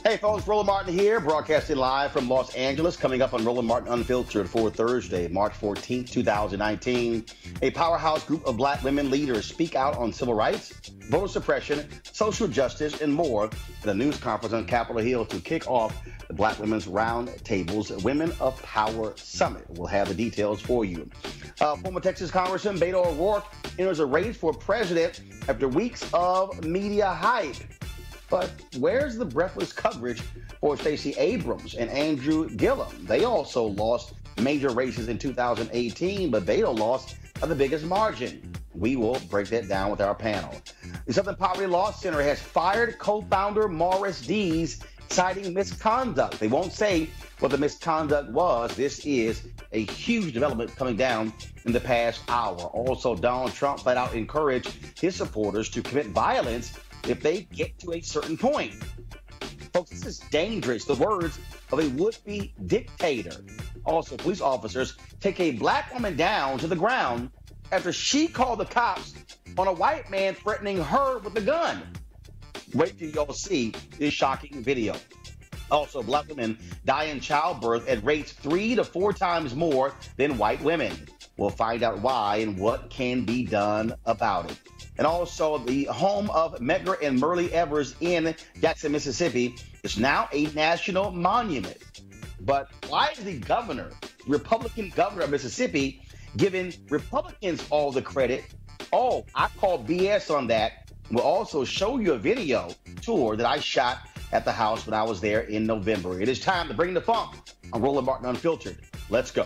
Hey folks, Roland Martin here, broadcasting live from Los Angeles, coming up on Roland Martin Unfiltered for Thursday, March 14th, 2019. A powerhouse group of black women leaders speak out on civil rights, voter suppression, social justice, and more at a news conference on Capitol Hill to kick off the Black Women's Roundtable's Women of Power Summit. We'll have the details for you. Former Texas Congressman Beto O'Rourke enters a race for president after weeks of media hype. But where's the breathless coverage for Stacey Abrams and Andrew Gillum? They also lost major races in 2018, but Beto lost by the biggest margin. We will break that down with our panel. The Southern Poverty Law Center has fired co-founder Morris Dees, citing misconduct. They won't say what the misconduct was. This is a huge development coming down in the past hour. Also, Donald Trump flat out encouraged his supporters to commit violence if they get to a certain point. Folks, this is dangerous. The words of a would-be dictator. Also, police officers take a black woman down to the ground after she called the cops on a white man threatening her with a gun. Wait till y'all see this shocking video. Also, black women die in childbirth at rates 3 to 4 times more than white women. We'll find out why and what can be done about it. And also, the home of Medgar and Myrlie Evers in Jackson, Mississippi, is now a national monument. But why is the governor, Republican governor of Mississippi, giving Republicans all the credit? Oh, I call BS on that. We'll also show you a video tour that I shot at the house when I was there in November. It is time to bring the funk on Roland Martin Unfiltered. Let's go.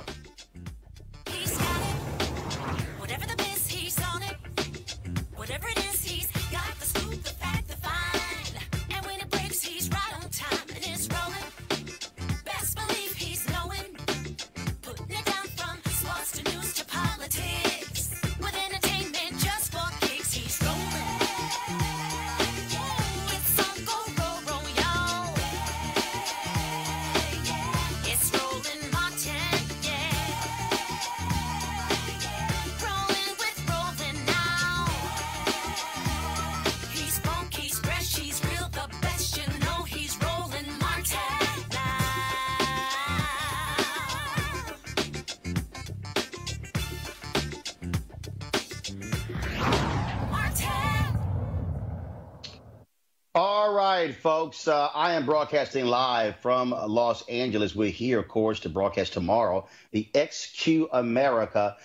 All right, folks, I am broadcasting live from Los Angeles. We're here, of course, to broadcast tomorrow the XQ America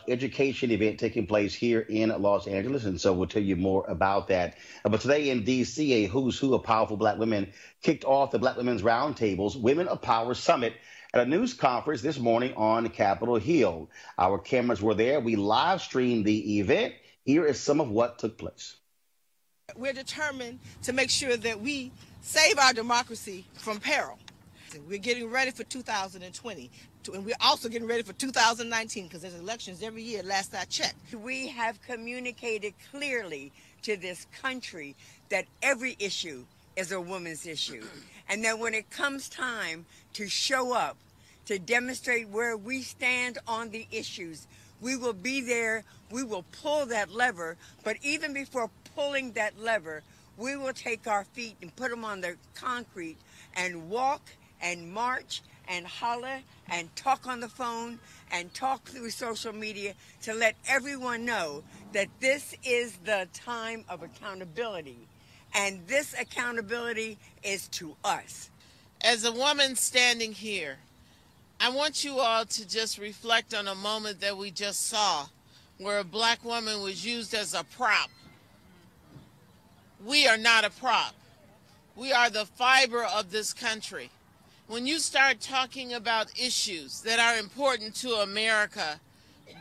education event taking place here in Los Angeles. And so we'll tell you more about that. But today in D.C., a who's who of powerful black women kicked off the Black Women's Roundtable's Women of Power Summit at a news conference this morning on Capitol Hill. Our cameras were there. We live streamed the event. Here is some of what took place. We're determined to make sure that we save our democracy from peril. We're getting ready for 2020, and we're also getting ready for 2019 because there's elections every year, last I checked. We have communicated clearly to this country that every issue is a woman's issue, and that when it comes time to show up, to demonstrate where we stand on the issues, we will be there, we will pull that lever, but even before pulling that lever, we will take our feet and put them on the concrete and walk and march and holler and talk on the phone and talk through social media to let everyone know that this is the time of accountability. And this accountability is to us. As a woman standing here, I want you all to just reflect on a moment that we just saw where a black woman was used as a prop. We are not a prop. We are the fiber of this country. When you start talking about issues that are important to America,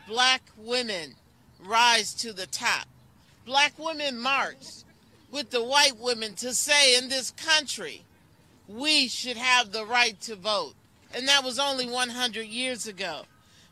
black women rise to the top. Black women marched with the white women to say in this country, we should have the right to vote. And that was only 100 years ago.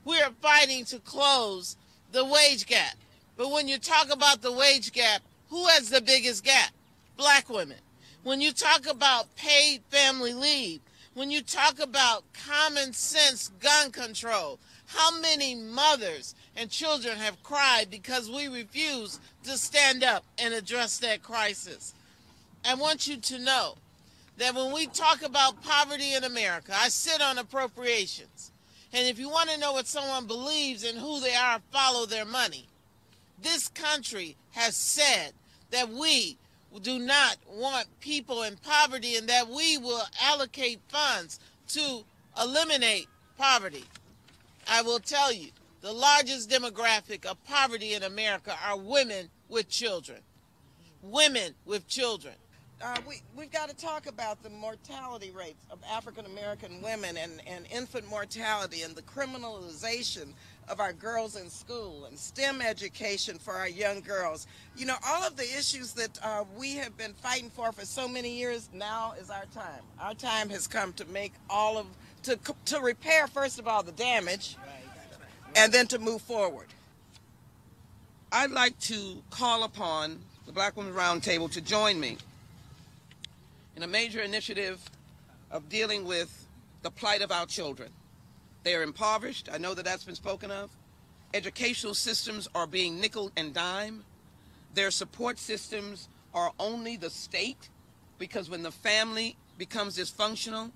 We are fighting to close the wage gap. But when you talk about the wage gap, who has the biggest gap? Black women. When you talk about paid family leave, when you talk about common sense gun control, how many mothers and children have cried because we refuse to stand up and address that crisis? I want you to know that when we talk about poverty in America, I sit on appropriations. And if you want to know what someone believes and who they are, follow their money. This country has said that we do not want people in poverty and that we will allocate funds to eliminate poverty. I will tell you, the largest demographic of poverty in America are women with children. Women with children. We've got to talk about the mortality rates of African-American women and infant mortality and the criminalization of our girls in school and STEM education for our young girls. You know, all of the issues that we have been fighting for so many years, now is our time. Our time has come to make to repair, first of all, the damage, and then to move forward. I'd like to call upon the Black Women's Roundtable to join me in a major initiative of dealing with the plight of our children. They are impoverished. I know that that's been spoken of. Educational systems are being nickel and dime. Their support systems are only the state, because when the family becomes dysfunctional,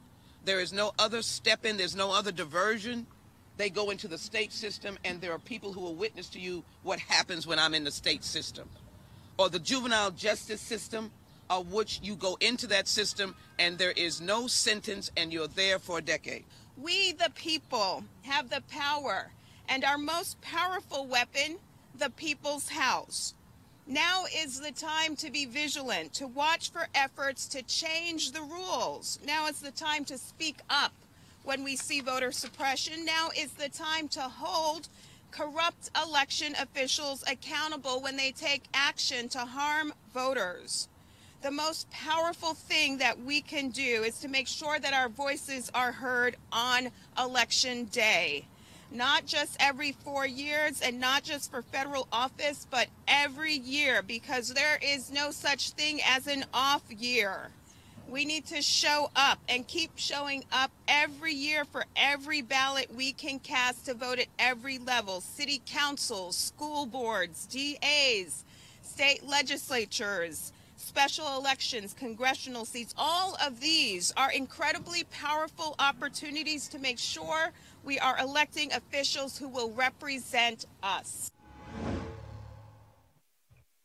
there is no other step in, there's no other diversion. They go into the state system, and there are people who will witness to you what happens when I'm in the state system. Or the juvenile justice system, of which you go into that system and there is no sentence and you're there for a decade. We, the people, have the power, and our most powerful weapon, the people's house. Now is the time to be vigilant, to watch for efforts to change the rules. Now is the time to speak up when we see voter suppression. Now is the time to hold corrupt election officials accountable when they take action to harm voters. The most powerful thing that we can do is to make sure that our voices are heard on Election Day. Not just every 4 years and not just for federal office, but every year, because there is no such thing as an off year. We need to show up and keep showing up every year for every ballot we can cast to vote at every level. City councils, school boards, DAs, state legislatures, special elections, congressional seats. All of these are incredibly powerful opportunities to make sure we are electing officials who will represent us.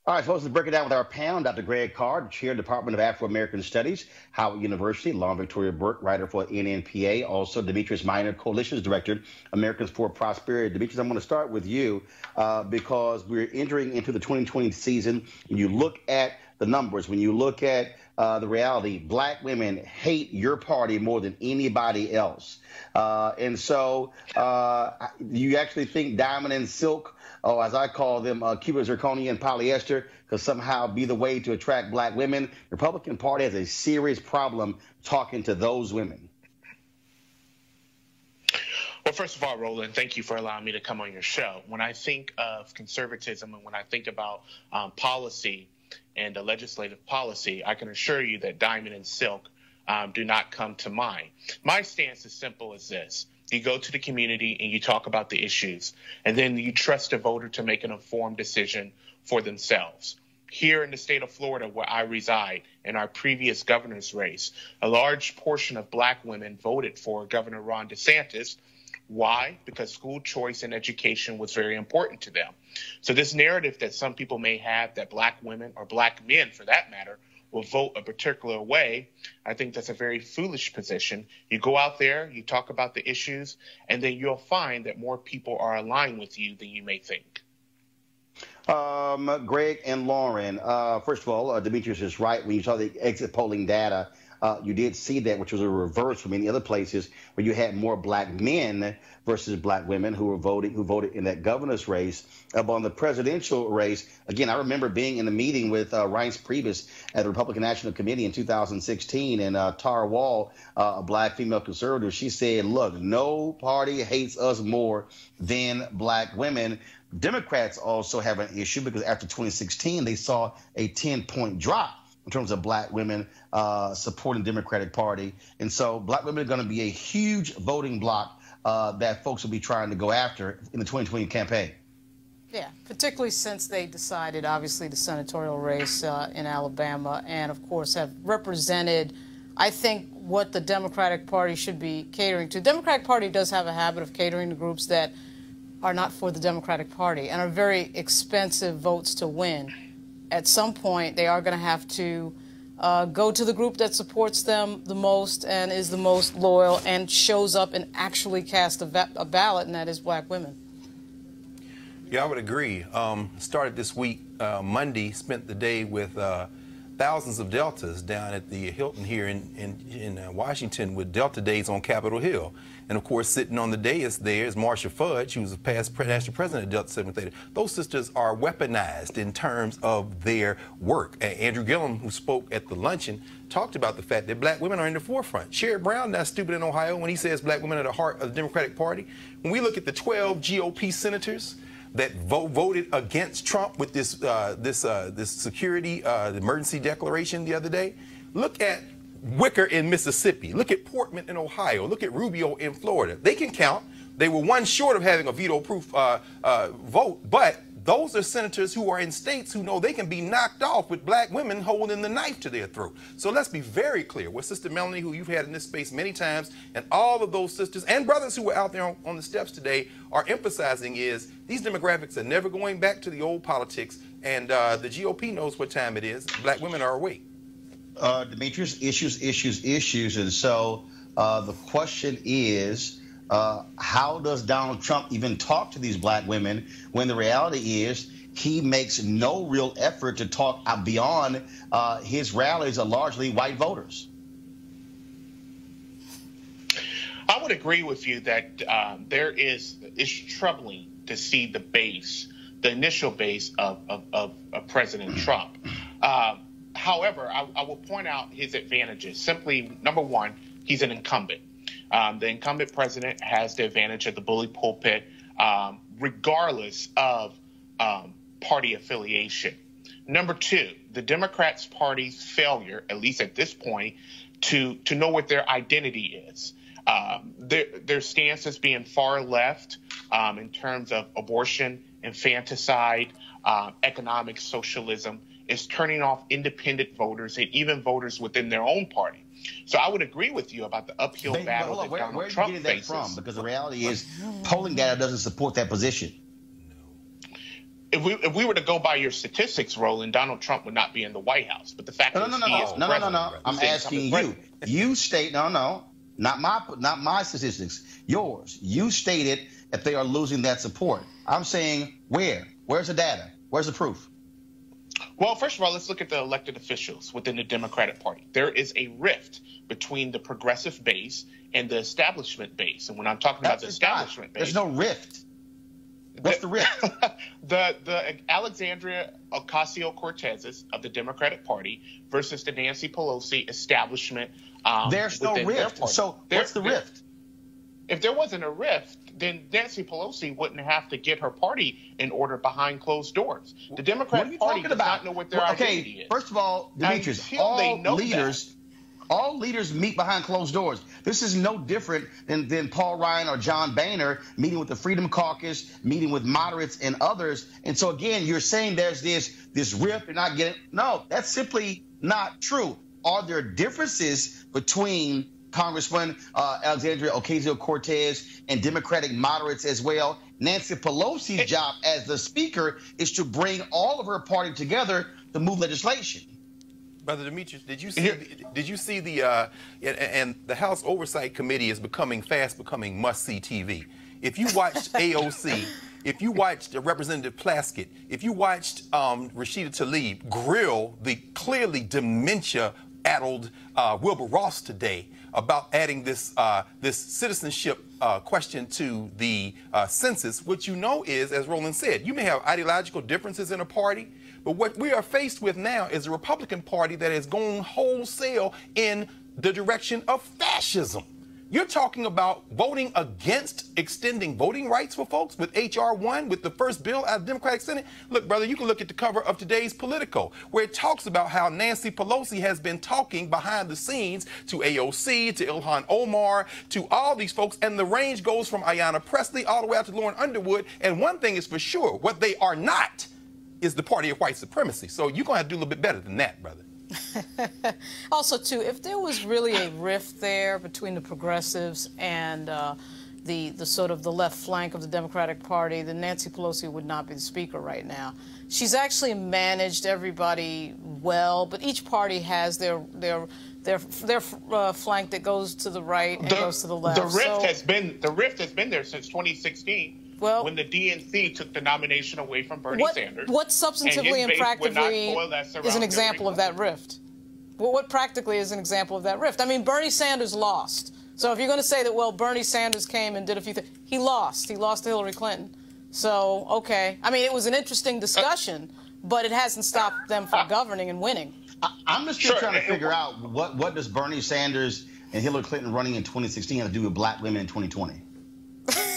All right, folks, let's break it down with our panel. Dr. Greg Carr, Chair, Department of Afro-American Studies, Howard University, Lauren Victoria Burke, writer for NNPA, also Demetrius Minor, Coalitions Director, Americans for Prosperity. Demetrius, I'm going to start with you because we're entering into the 2020 season. When you look at the numbers, when you look at the reality, Black women hate your party more than anybody else. And so you actually think diamond and silk, or as I call them, Cuban zirconia and polyester, could somehow be the way to attract Black women? The Republican Party has a serious problem talking to those women. Well, first of all, Roland, thank you for allowing me to come on your show. When I think of conservatism and when I think about policy and legislative policy, I can assure you that diamond and silk do not come to mind. My stance is simple as this. You go to the community and you talk about the issues, and then you trust a voter to make an informed decision for themselves. Here in the state of Florida, where I reside, in our previous governor's race, a large portion of Black women voted for Governor Ron DeSantis. Why? Because school choice and education was very important to them. So this narrative that some people may have that Black women, or Black men for that matter, will vote a particular way, I think that's a very foolish position. You go out there, you talk about the issues, and then you'll find that more people are aligned with you than you may think. Greg and Lauren, first of all, Demetrius is right. When you saw the exit polling data, you did see that, which was a reverse from many other places where you had more Black men versus Black women who voted in that governor's race. On the presidential race, again, I remember being in a meeting with Reince Priebus at the Republican National Committee in 2016, and Tara Wall, a Black female conservative, she said, look, no party hates us more than Black women. Democrats also have an issue because after 2016, they saw a 10-point drop in terms of Black women supporting the Democratic Party. And so Black women are going to be a huge voting bloc that folks will be trying to go after in the 2020 campaign. Yeah, particularly since they decided, obviously, the senatorial race in Alabama and, of course, have represented I think what the Democratic Party should be catering to. The Democratic Party does have a habit of catering to groups that are not for the Democratic Party and are very expensive votes to win. At some point, they are going to have to go to the group that supports them the most and is the most loyal and shows up and actually casts a ballot, and that is black women. Yeah, I would agree. Started this week, Monday, spent the day with thousands of Deltas down at the Hilton here in Washington with Delta Days on Capitol Hill. And of course, sitting on the dais there is Marsha Fudge, who's a past national president of Delta 7 Theta. Those sisters are weaponized in terms of their work. Andrew Gillum, who spoke at the luncheon, talked about the fact that black women are in the forefront. Sherrod Brown, not stupid in Ohio, when he says black women are the heart of the Democratic Party. When we look at the 12 GOP senators that voted against Trump with this security emergency declaration the other day, look at Wicker in Mississippi. Look at Portman in Ohio. Look at Rubio in Florida. They can count. They were one short of having a veto-proof vote, but those are senators who are in states who know they can be knocked off with black women holding the knife to their throat. So let's be very clear. What Sister Melanie, who you've had in this space many times, and all of those sisters and brothers who were out there on the steps today are emphasizing is these demographics are never going back to the old politics, and the GOP knows what time it is. Black women are awake. Demetrius, issues. And so the question is, how does Donald Trump even talk to these black women when the reality is he makes no real effort to talk beyond his rallies are largely white voters? I would agree with you that it's troubling to see the initial base of President Trump. However, I will point out his advantages. Simply, number one, he's an incumbent. The incumbent president has the advantage of the bully pulpit, regardless of party affiliation. Number two, the Democrats' party's failure, at least at this point, to know what their identity is. Their stance as being far left in terms of abortion, infanticide, economic socialism is turning off independent voters and even voters within their own party. So I would agree with you about the uphill battle that Donald Trump faces. Where are you getting that from? Because the reality is polling data doesn't support that position. If we were to go by your statistics, Roland, Donald Trump would not be in the White House. But the fact is he is president. No. I'm asking you. You state not my statistics. Yours. You stated that they are losing that support. I'm saying where? Where's the data? Where's the proof? Well, first of all, let's look at the elected officials within the Democratic Party. There is a rift between the progressive base and the establishment base. And when I'm talking about the establishment base, there's no rift. What's the rift? the Alexandria Ocasio-Cortezes of the Democratic Party versus the Nancy Pelosi establishment. There's no rift. So what's the rift? If there wasn't a rift, then Nancy Pelosi wouldn't have to get her party in order behind closed doors. The Democratic Party does not know what their identity is. First of all, Demetrius, all leaders meet behind closed doors. This is no different than Paul Ryan or John Boehner meeting with the Freedom Caucus, meeting with moderates and others. And so, again, you're saying there's this rift. You're not getting – no, that's simply not true. Are there differences between Congresswoman Alexandria Ocasio-Cortez and Democratic moderates as well? Nancy Pelosi's job as the speaker is to bring all of her party together to move legislation. Brother Demetrius, did you see the and the House Oversight Committee is fast becoming must-see TV. If you watched AOC, if you watched Representative Plaskett, if you watched Rashida Tlaib grill the clearly dementia-addled Wilbur Ross today about adding this citizenship question to the census, what you know is, as Roland said, you may have ideological differences in a party, but what we are faced with now is a Republican Party that has gone wholesale in the direction of fascism. You're talking about voting against extending voting rights for folks with H.R. 1, with the first bill out of the Democratic Senate. Look, brother, you can look at the cover of today's Politico, where it talks about how Nancy Pelosi has been talking behind the scenes to AOC, to Ilhan Omar, to all these folks, and the range goes from Ayanna Pressley all the way out to Lauren Underwood. And one thing is for sure, what they are not is the party of white supremacy. So you're going to have to do a little bit better than that, brother. Also, too, if there was really a rift there between the progressives and the sort of the left flank of the Democratic Party, then Nancy Pelosi would not be the speaker right now. She's actually managed everybody well, but each party has their flank that goes to the right and goes to the left. The rift has been there since 2016. Well, when the DNC took the nomination away from Bernie Sanders. What substantively and practically is an example of that rift? What practically is an example of that rift? I mean, Bernie Sanders lost. So if you're going to say that, well, Bernie Sanders came and did a few things, he lost. He lost to Hillary Clinton. So, okay. I mean, it was an interesting discussion, but it hasn't stopped them from governing and winning. I'm just still trying to figure out what does Bernie Sanders and Hillary Clinton running in 2016 have to do with black women in 2020?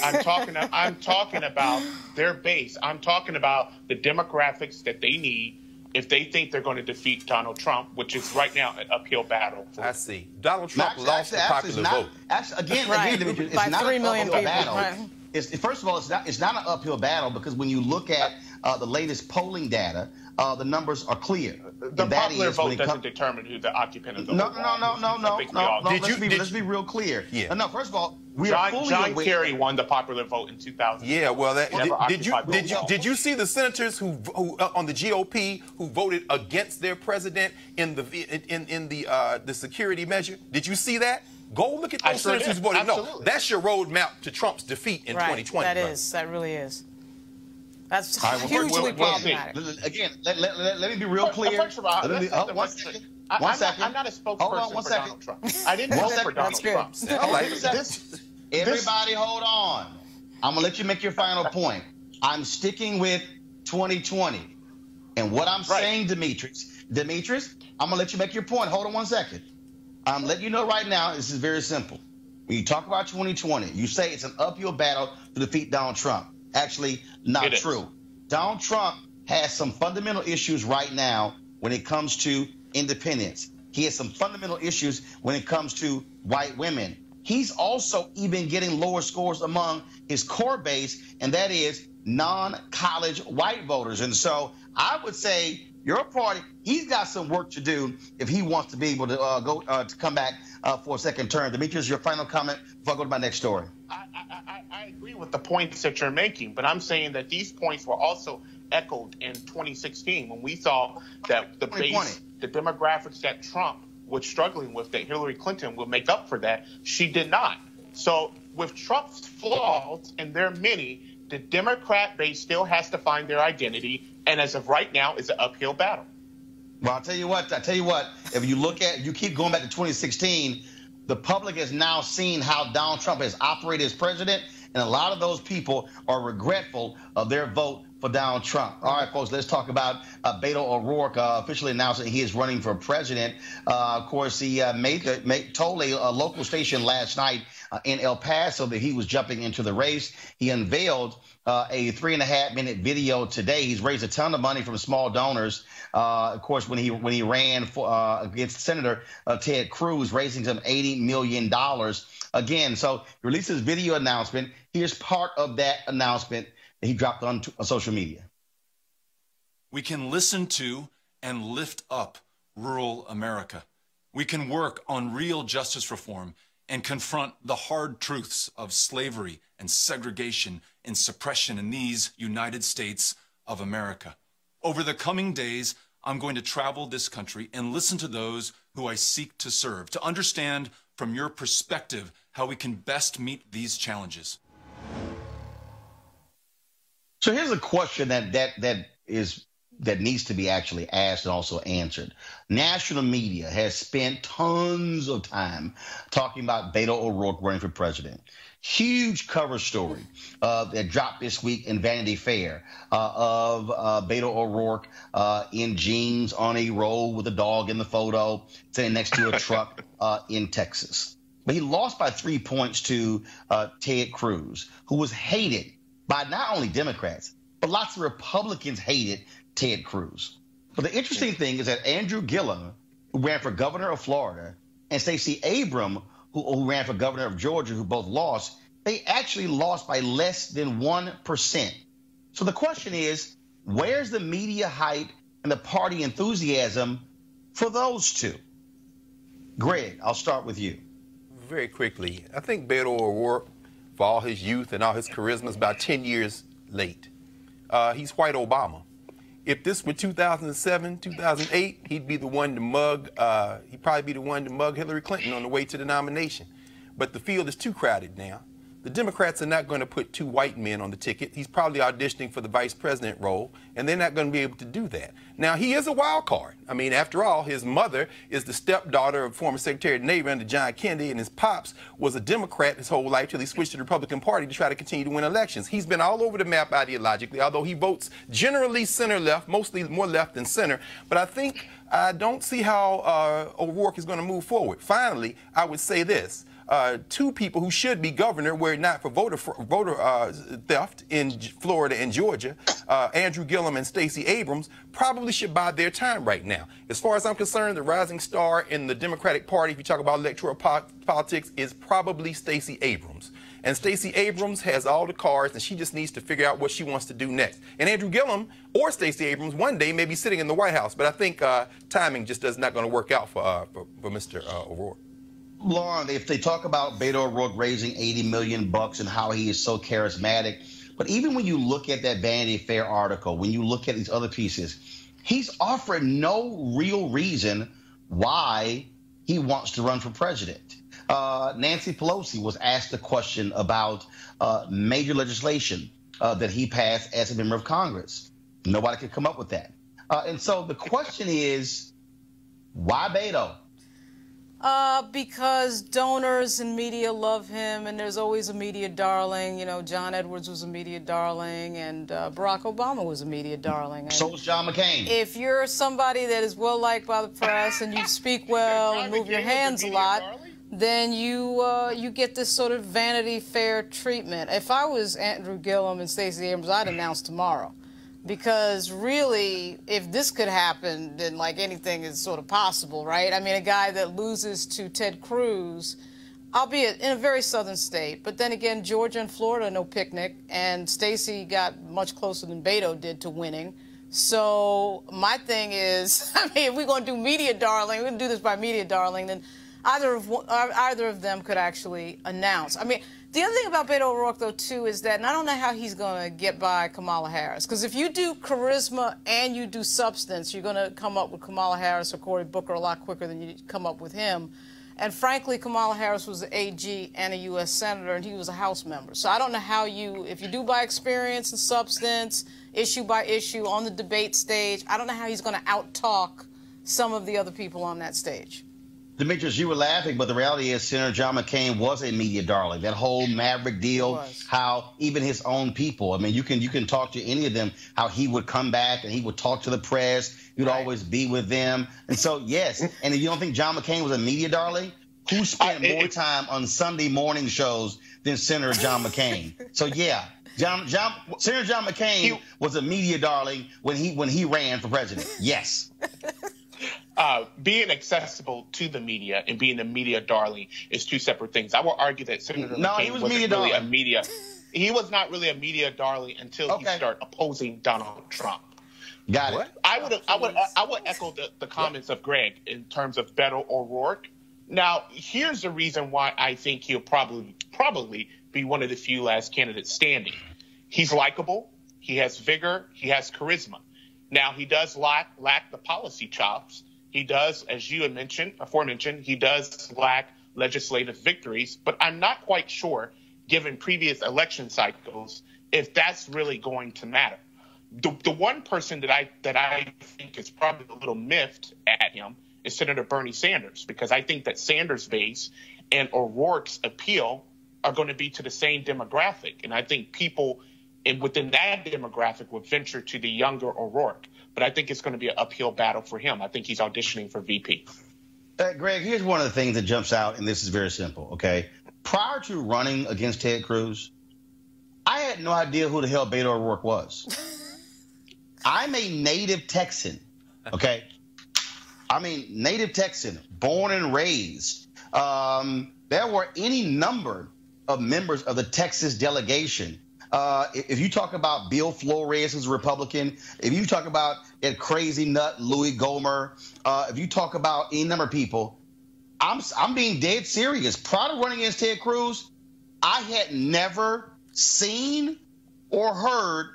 I'm talking about their base. I'm talking about the demographics that they need if they think they're going to defeat Donald Trump, which is right now an uphill battle. I see. Donald Trump lost the popular vote. Again, it's by not 3 million an uphill people. battle. Right. First of all, it's not an uphill battle because when you look at the latest polling data, the numbers are clear. The popular vote doesn't determine who the occupant of the vote is. No. Let's be real clear. Yeah. No, first of all, John Kerry won the popular vote in 2000. Yeah, well, did you see the senators who on the GOP who voted against their president in the security measure? Did you see that? Go look at those senators who voted. No, that's your roadmap to Trump's defeat in 2020. That really is. That's hugely well, problematic. Again, let me be real clear. First of all, one second. I'm not a spokesperson for Donald Trump. I didn't vote for Donald Trump. Everybody hold on. I'm going to let you make your final point. I'm sticking with 2020. And what I'm saying, Demetrius, I'm going to let you make your point. Hold on one second. I'm letting you know right now, this is very simple. When you talk about 2020, you say it's an uphill battle to defeat Donald Trump. Actually, not true. Donald Trump has some fundamental issues right now when it comes to independence. He has some fundamental issues when it comes to white women. He's also even getting lower scores among his core base, and that is non-college white voters. And so I would say your party, he's got some work to do if he wants to be able to to come back for a second term. Demetrius, your final comment before I go to my next story. I agree with the points that you're making, but I'm saying that these points were also echoed in 2016 when we saw that the base, the demographics that Trump was struggling with, that Hillary Clinton would make up for that. She did not. So with Trump's flaws, and there are many, the Democrat base still has to find their identity, and as of right now, it's an uphill battle. Well, I'll tell you what, if you keep going back to 2016, the public has now seen how Donald Trump has operated as president, and a lot of those people are regretful of their vote for Donald Trump. All right, folks, let's talk about Beto O'Rourke officially announced that he is running for president. Of course, he told a local station last night in El Paso that he was jumping into the race. He unveiled a 3.5-minute video today. He's raised a ton of money from small donors. Of course, when he ran against Senator Ted Cruz, raising some $80 million. Again, so he released his video announcement. Here's part of that announcement that he dropped on social media. We can listen to and lift up rural America. We can work on real justice reform and confront the hard truths of slavery and segregation and suppression in these United States of America. Over the coming days, I'm going to travel this country and listen to those who I seek to serve, to understand from your perspective how we can best meet these challenges. So here's a question that needs to be actually asked and also answered. National media has spent tons of time talking about Beto O'Rourke running for president. Huge cover story that dropped this week in Vanity Fair of Beto O'Rourke in jeans on a road with a dog in the photo, sitting next to a truck in Texas. But he lost by 3 points to Ted Cruz, who was hated by not only Democrats, but lots of Republicans hated Ted Cruz. But the interesting thing is that Andrew Gillum, who ran for governor of Florida, and Stacey Abrams, who ran for governor of Georgia, who both lost, they actually lost by less than 1%. So the question is, where's the media hype and the party enthusiasm for those two. Greg, I'll start with you. Very quickly, I think Beto O'Rourke, for all his youth and all his charisma, is about 10 years late. He's white Obama. If this were 2007, 2008, he'd be the one to mug, he'd probably be the one to mug Hillary Clinton on the way to the nomination. But the field is too crowded now. The Democrats are not going to put two white men on the ticket. He's probably auditioning for the vice president role, and they're not going to be able to do that. Now, he is a wild card. I mean, after all, his mother is the stepdaughter of former Secretary of the Navy under John Kennedy, and his pops was a Democrat his whole life till he switched to the Republican Party to try to continue to win elections. He's been all over the map ideologically, although he votes generally center-left, mostly more left than center. But I don't see how O'Rourke is going to move forward. Finally, I would say this. Two people who should be governor were it not for voter theft in Florida and Georgia, Andrew Gillum and Stacey Abrams, probably should bide their time right now. As far as I'm concerned, the rising star in the Democratic Party, if you talk about electoral politics, is probably Stacey Abrams. And Stacey Abrams has all the cards, and she just needs to figure out what she wants to do next. And Andrew Gillum or Stacey Abrams one day may be sitting in the White House, but I think timing just is not going to work out for Mr. O'Rourke. Lauren, if they talk about Beto O'Rourke raising $80 million and how he is so charismatic, but even when you look at that Vanity Fair article, when you look at these other pieces, he's offered no real reason why he wants to run for president. Nancy Pelosi was asked a question about major legislation that he passed as a member of Congress. Nobody could come up with that. And so the question is, why Beto? Because donors and media love him, and there's always a media darling. You know, John Edwards was a media darling, and Barack Obama was a media darling. And so was John McCain. If you're somebody that is well-liked by the press and you speak well and move your hands a lot, then you get this sort of Vanity Fair treatment. If I was Andrew Gillum and Stacey Abrams, I'd announce tomorrow. Because really, if this could happen, then like anything is sort of possible, right? I mean, a guy that loses to Ted Cruz, albeit in a very southern state, but then again, Georgia and Florida, no picnic, and Stacey got much closer than Beto did to winning. So my thing is, I mean, if we're going to do media darling, we're going to do this by media darling, then either of them could actually announce. I mean, the other thing about Beto O'Rourke, though, too, is that, and I don't know how he's going to get by Kamala Harris, because if you do charisma and you do substance, you're going to come up with Kamala Harris or Cory Booker a lot quicker than you come up with him. And frankly, Kamala Harris was an AG and a U.S. Senator, and he was a House member. So I don't know how if you do by experience and substance, issue by issue, on the debate stage, I don't know how he's going to out-talk some of the other people on that stage. Demetrius, you were laughing, but the reality is Senator John McCain was a media darling. That whole Maverick deal, how even his own people, I mean, you can talk to any of them, how he would come back and he would talk to the press. He would always be with them. And so, yes, and if you don't think John McCain was a media darling, who spent more time on Sunday morning shows than Senator John McCain? So, yeah, Senator John McCain was a media darling when he ran for president. Yes. Being accessible to the media and being a media darling is two separate things. I will argue that Senator McCain wasn't really a media. He was not really a media darling until he started opposing Donald Trump. Got it. I would echo the comments of Greg in terms of Beto O'Rourke. Now, here's the reason why I think he'll probably be one of the few last candidates standing. He's likable. He has vigor. He has charisma. Now, he does lack the policy chops. He does, as you had aforementioned, he does lack legislative victories. But I'm not quite sure, given previous election cycles, if that's really going to matter. The one person that I think is probably a little miffed at him is Senator Bernie Sanders, because I think that Sanders' base and O'Rourke's appeal are going to be to the same demographic. And I think people within that demographic would venture to the younger O'Rourke. But I think it's going to be an uphill battle for him. I think he's auditioning for VP. Greg, here's one of the things that jumps out, and this is very simple, okay? Prior to running against Ted Cruz, I had no idea who the hell Beto O'Rourke was. I'm a native Texan, okay? I mean, native Texan, born and raised. There were any number of members of the Texas delegation If you talk about Bill Flores, who's a Republican, if you talk about that crazy nut Louis Gohmert, if you talk about any number of people, I'm being dead serious. Prior to running against Ted Cruz, I had never seen or heard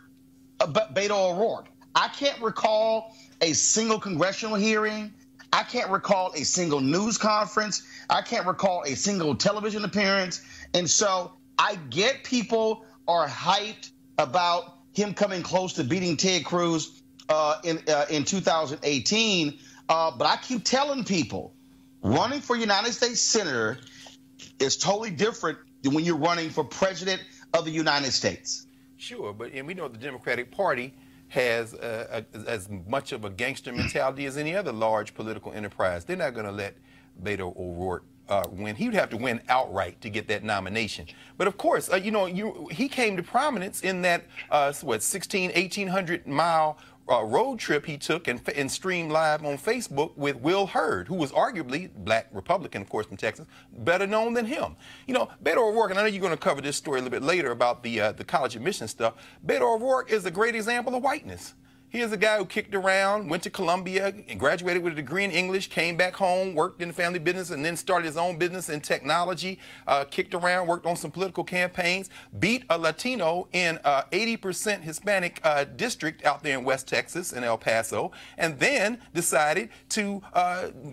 about Beto O'Rourke. I can't recall a single congressional hearing. I can't recall a single news conference. I can't recall a single television appearance. And so I get people are hyped about him coming close to beating Ted Cruz in 2018. But I keep telling people, running for United States Senator is totally different than when you're running for President of the United States. Sure, and we know the Democratic Party has as much of a gangster mentality as any other large political enterprise. They're not going to let Beto O'Rourke win. He would have to win outright to get that nomination. But of course, he came to prominence in that 1,800 mile road trip he took and streamed live on Facebook with Will Hurd, who was arguably black Republican, of course, from Texas, better known than him. Beto O'Rourke, and I know you're going to cover this story a little bit later about the college admission stuff. Beto O'Rourke is a great example of whiteness. Here's a guy who kicked around, went to Columbia, and graduated with a degree in English, came back home, worked in the family business, and then started his own business in technology, kicked around, worked on some political campaigns, beat a Latino in 80% Hispanic district out there in West Texas, in El Paso, and then decided to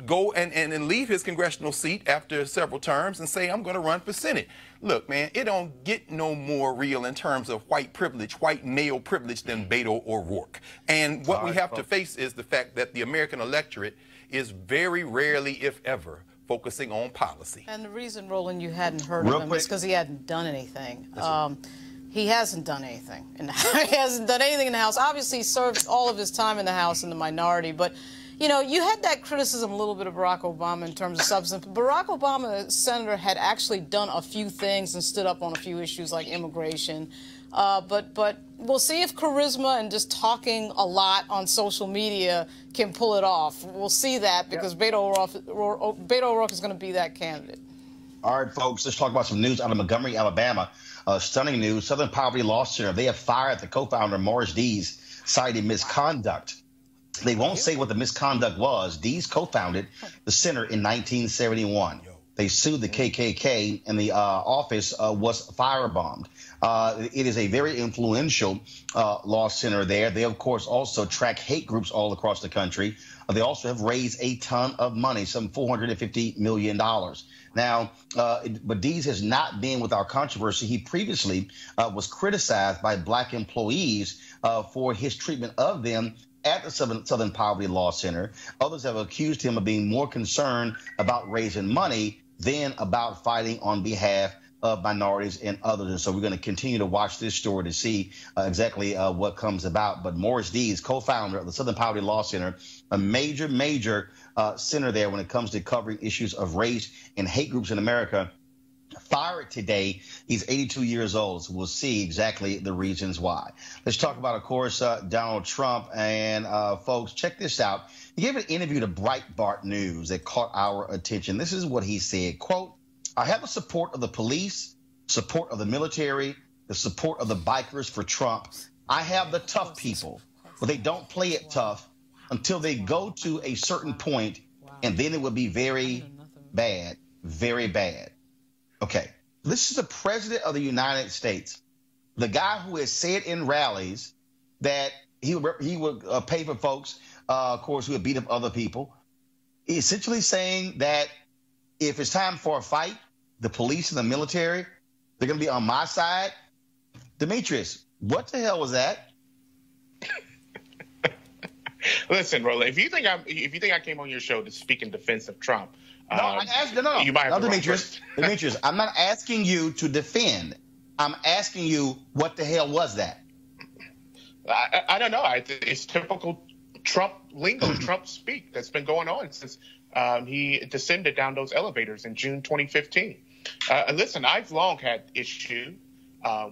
go and leave his congressional seat after several terms and say, I'm going to run for Senate. Look, man, it don't get no more real in terms of white privilege, white male privilege than Beto O'Rourke. And what we have to face is the fact that the American electorate is very rarely, if ever, focusing on policy. And the reason, Roland, you hadn't heard of him is because he hadn't done anything. He hasn't done anything. He hasn't done anything in the House. Obviously, he served all of his time in the House in the minority, but you had that criticism a little bit of Barack Obama in terms of substance. But Barack Obama, Senator, had actually done a few things and stood up on a few issues like immigration. But we'll see if charisma and just talking a lot on social media can pull it off. We'll see that because Beto O'Rourke is going to be that candidate. All right, folks, let's talk about some news out of Montgomery, Alabama. Stunning news. Southern Poverty Law Center, they have fired the co-founder, Morris Dees, citing misconduct. They won't say what the misconduct was. Dees co-founded the center in 1971. They sued the KKK, and the office was firebombed. It is a very influential law center there. They, of course, also track hate groups all across the country. They also have raised a ton of money, some $450 million. Now, but Dees has not been without controversy. He previously was criticized by black employees for his treatment of them at the Southern Poverty Law Center. Others have accused him of being more concerned about raising money than about fighting on behalf of minorities and others. And so we're going to continue to watch this story to see exactly what comes about. But Morris Dees, co-founder of the Southern Poverty Law Center, a major center there when it comes to covering issues of race and hate groups in America, fired today. He's 82 years old, so we'll see exactly the reasons why. Let's talk about, of course, Donald Trump. And folks, check this out. He gave an interview to Breitbart News that caught our attention. This is what he said, quote, I have the support of the police, support of the military, the support of the bikers for Trump. I have the tough people, but they don't play it tough until they go to a certain point, and then it will be very bad, very bad. Okay, this is the president of the United States, the guy who has said in rallies that he would pay for folks, of course, who would beat up other people, essentially saying that if it's time for a fight, the police and the military, they're going to be on my side. Demetrius, what the hell was that? Listen, Roland, if you think I came on your show to speak in defense of Trump, you might have Demetrius, I'm not asking you to defend. I'm asking you, what the hell was that? I don't know. It's typical Trump lingo, Trump speak that's been going on since he descended down those elevators in June 2015. Listen, I've long had issue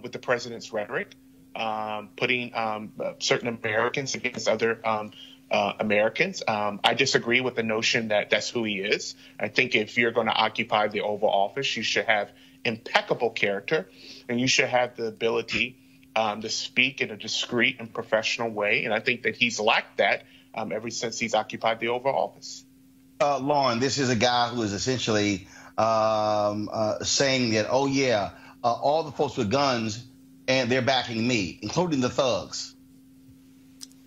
with the president's rhetoric, putting certain Americans against other Americans. I disagree with the notion that that's who he is. I think if you're going to occupy the Oval Office, you should have impeccable character, and you should have the ability to speak in a discreet and professional way. And I think that he's lacked that ever since he's occupied the Oval Office. Lauren, this is a guy who is essentially saying that, oh, yeah, all the folks with guns, and they're backing me, including the thugs.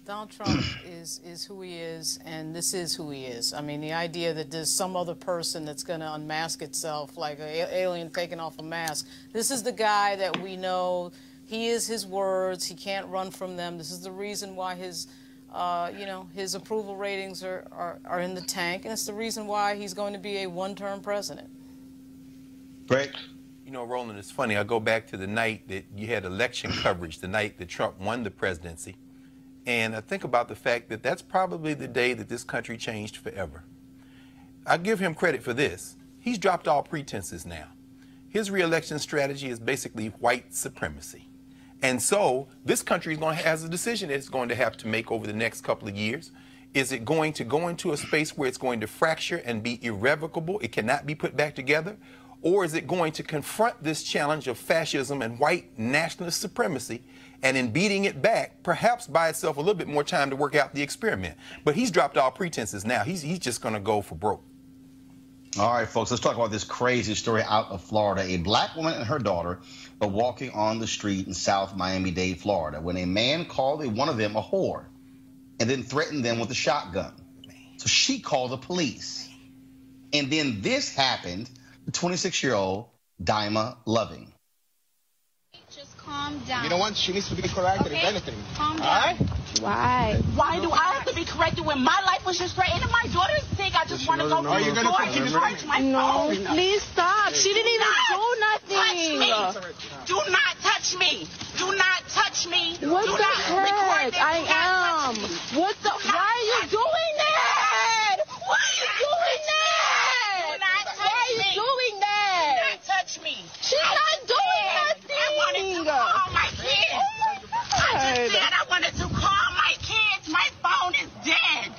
Donald Trump is who he is, and this is who he is. I mean, the idea that there's some other person that's going to unmask itself like an alien taking off a mask. This is the guy that we know. He is his words. He can't run from them. This is the reason why his, his approval ratings are in the tank, and it's the reason why he's going to be a one-term president. Great. You know, Roland, it's funny. I go back to the night that you had election coverage, the night that Trump won the presidency. And I think about the fact that that's probably the day that this country changed forever. I give him credit for this. He's dropped all pretenses now. His reelection strategy is basically white supremacy. And so this country has a decision it's going to have to make over the next couple of years. Is it going to go into a space where it's going to fracture and be irrevocable? It cannot be put back together? Or is it going to confront this challenge of fascism and white nationalist supremacy, and in beating it back, perhaps buy itself a little bit more time to work out the experiment? But he's dropped all pretenses now. He's just going to go for broke. All right, folks, let's talk about this crazy story out of Florida. A black woman and her daughter were walking on the street in South Miami-Dade, Florida, when a man called one of them a whore and then threatened them with a shotgun. So she called the police. And then this happened to 26-year-old Daima Loving. Just calm down. You know what? She needs to be corrected, if anything. Calm down. All right? Why? Why do I have to be corrected when my life was just great? And if my daughter's sick, I just want to go to the store and charge my phone. No, please stop. She didn't even do nothing. Touch me. Do not touch me. Do not touch me. What the heck? I am. What the? Why are you doing that? Why are you doing that? Why are you doing that? Do not touch me. She's not doing nothing. I wanted to call my kids. I just said I wanted to call my kids. My phone is dead.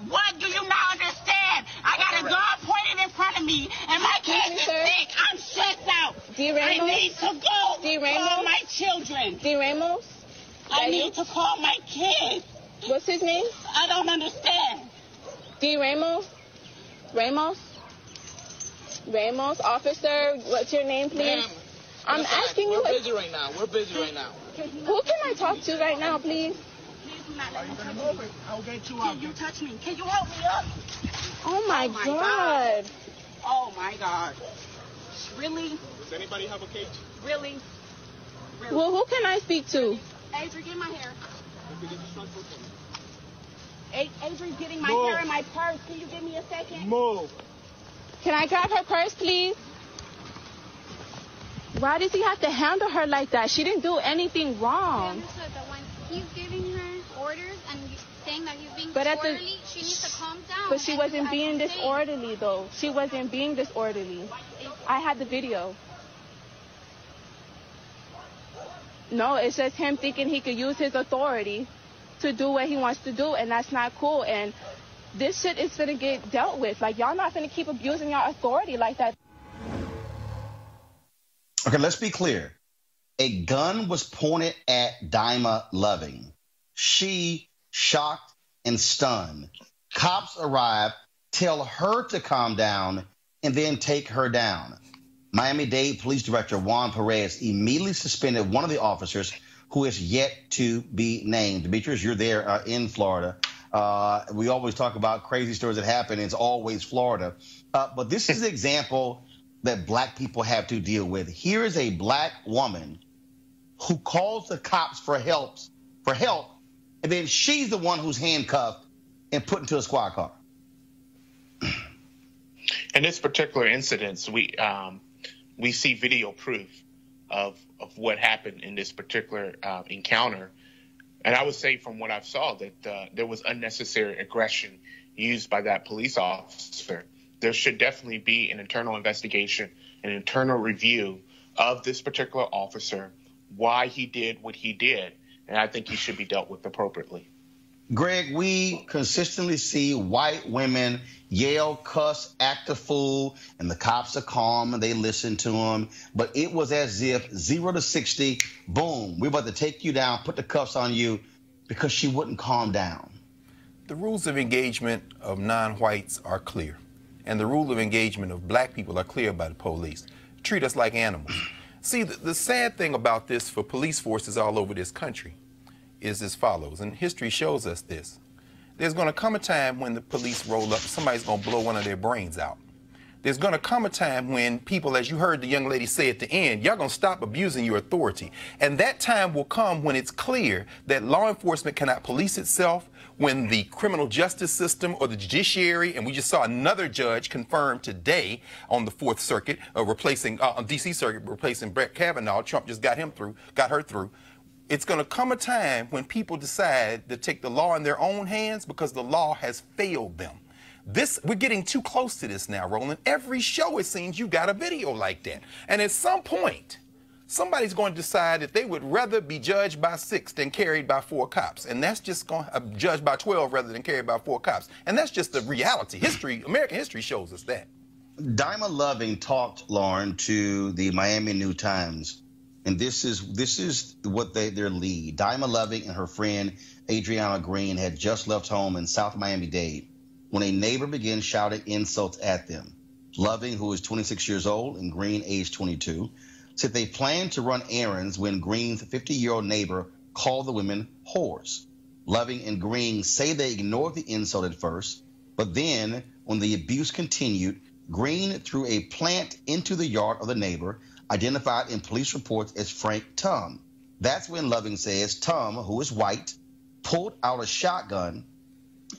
What do you not understand? I got a gun pointed in front of me, and my kids is sick. I'm stressed out. I need to go call my children. D. Ramos? I need to call my kids. What's his name? I don't understand. D. Ramos? Ramos? Ramos, officer, what's your name, please? I'm asking you. We're busy right now. We're busy right now. Who can I talk to right now, please? I'll get you out. Can you touch me? Can you help me up? Oh my God. Oh my God. Really? Does anybody have a cage? Really? Well, who can I speak to? Avery, get my hair. Avery's getting my hair in my purse. Can you give me a second? Move. Can I grab her purse, please? Why does he have to handle her like that? She didn't do anything wrong. He's giving her orders and saying that he's being disorderly, she needs to calm down. But she wasn't being disorderly, though. She wasn't being disorderly. I had the video. No, it's just him thinking he could use his authority to do what he wants to do, and that's not cool. And this shit is going to get dealt with. Like, y'all not going to keep abusing your authority like that. Okay, let's be clear. A gun was pointed at Daima Loving. She shocked and stunned. Cops arrive, tell her to calm down, and then take her down. Miami-Dade Police Director Juan Perez immediately suspended one of the officers who is yet to be named. Demetrius, you're there in Florida. We always talk about crazy stories that happen. It's always Florida. But this is an example that black people have to deal with. Here is a black woman who calls the cops for help, and then she's the one who's handcuffed and put into a squad car. In this particular incident, we see video proof of what happened in this particular encounter. And I would say from what I've saw that there was unnecessary aggression used by that police officer. There should definitely be an internal investigation, an internal review of this particular officer, why he did what he did, and I think he should be dealt with appropriately. Greg, we consistently see white women yell, cuss, act a fool, and the cops are calm and they listen to them. But it was as if 0 to 60, boom, we're about to take you down, put the cuffs on you, because she wouldn't calm down. The rules of engagement of non-whites are clear, and the rule of engagement of black people are clear by the police. Treat us like animals. See, the sad thing about this for police forces all over this country is as follows, and history shows us this. There's going to come a time when the police roll up, somebody's going to blow one of their brains out. There's going to come a time when people, as you heard the young lady say at the end, y'all going to stop abusing your authority. And that time will come when it's clear that law enforcement cannot police itself, when the criminal justice system or the judiciary, and we just saw another judge confirmed today on the 4th Circuit, replacing, D.C. Circuit, replacing Brett Kavanaugh. Trump just got her through. It's going to come a time when people decide to take the law in their own hands because the law has failed them. We're getting too close to this now, Roland. Every show, it seems, you got a video like that. And at some point, somebody's going to decide that they would rather be judged by 6 than carried by 4 cops. And that's just going to judged by 12 rather than carried by 4 cops. And that's just the reality. History, American history shows us that. Dyma Loving talked, Lauren, to the Miami New Times. And this is what their lead. Dyma Loving and her friend Adriana Green had just left home in South Miami-Dade when a neighbor began shouting insults at them. Loving, who is 26 years old, and Green, age 22, said they planned to run errands when Green's 50-year-old neighbor called the women whores. Loving and Green say they ignored the insult at first, but then, when the abuse continued, Green threw a plant into the yard of the neighbor, identified in police reports as Frank Tum. That's when Loving says Tum, who is white, pulled out a shotgun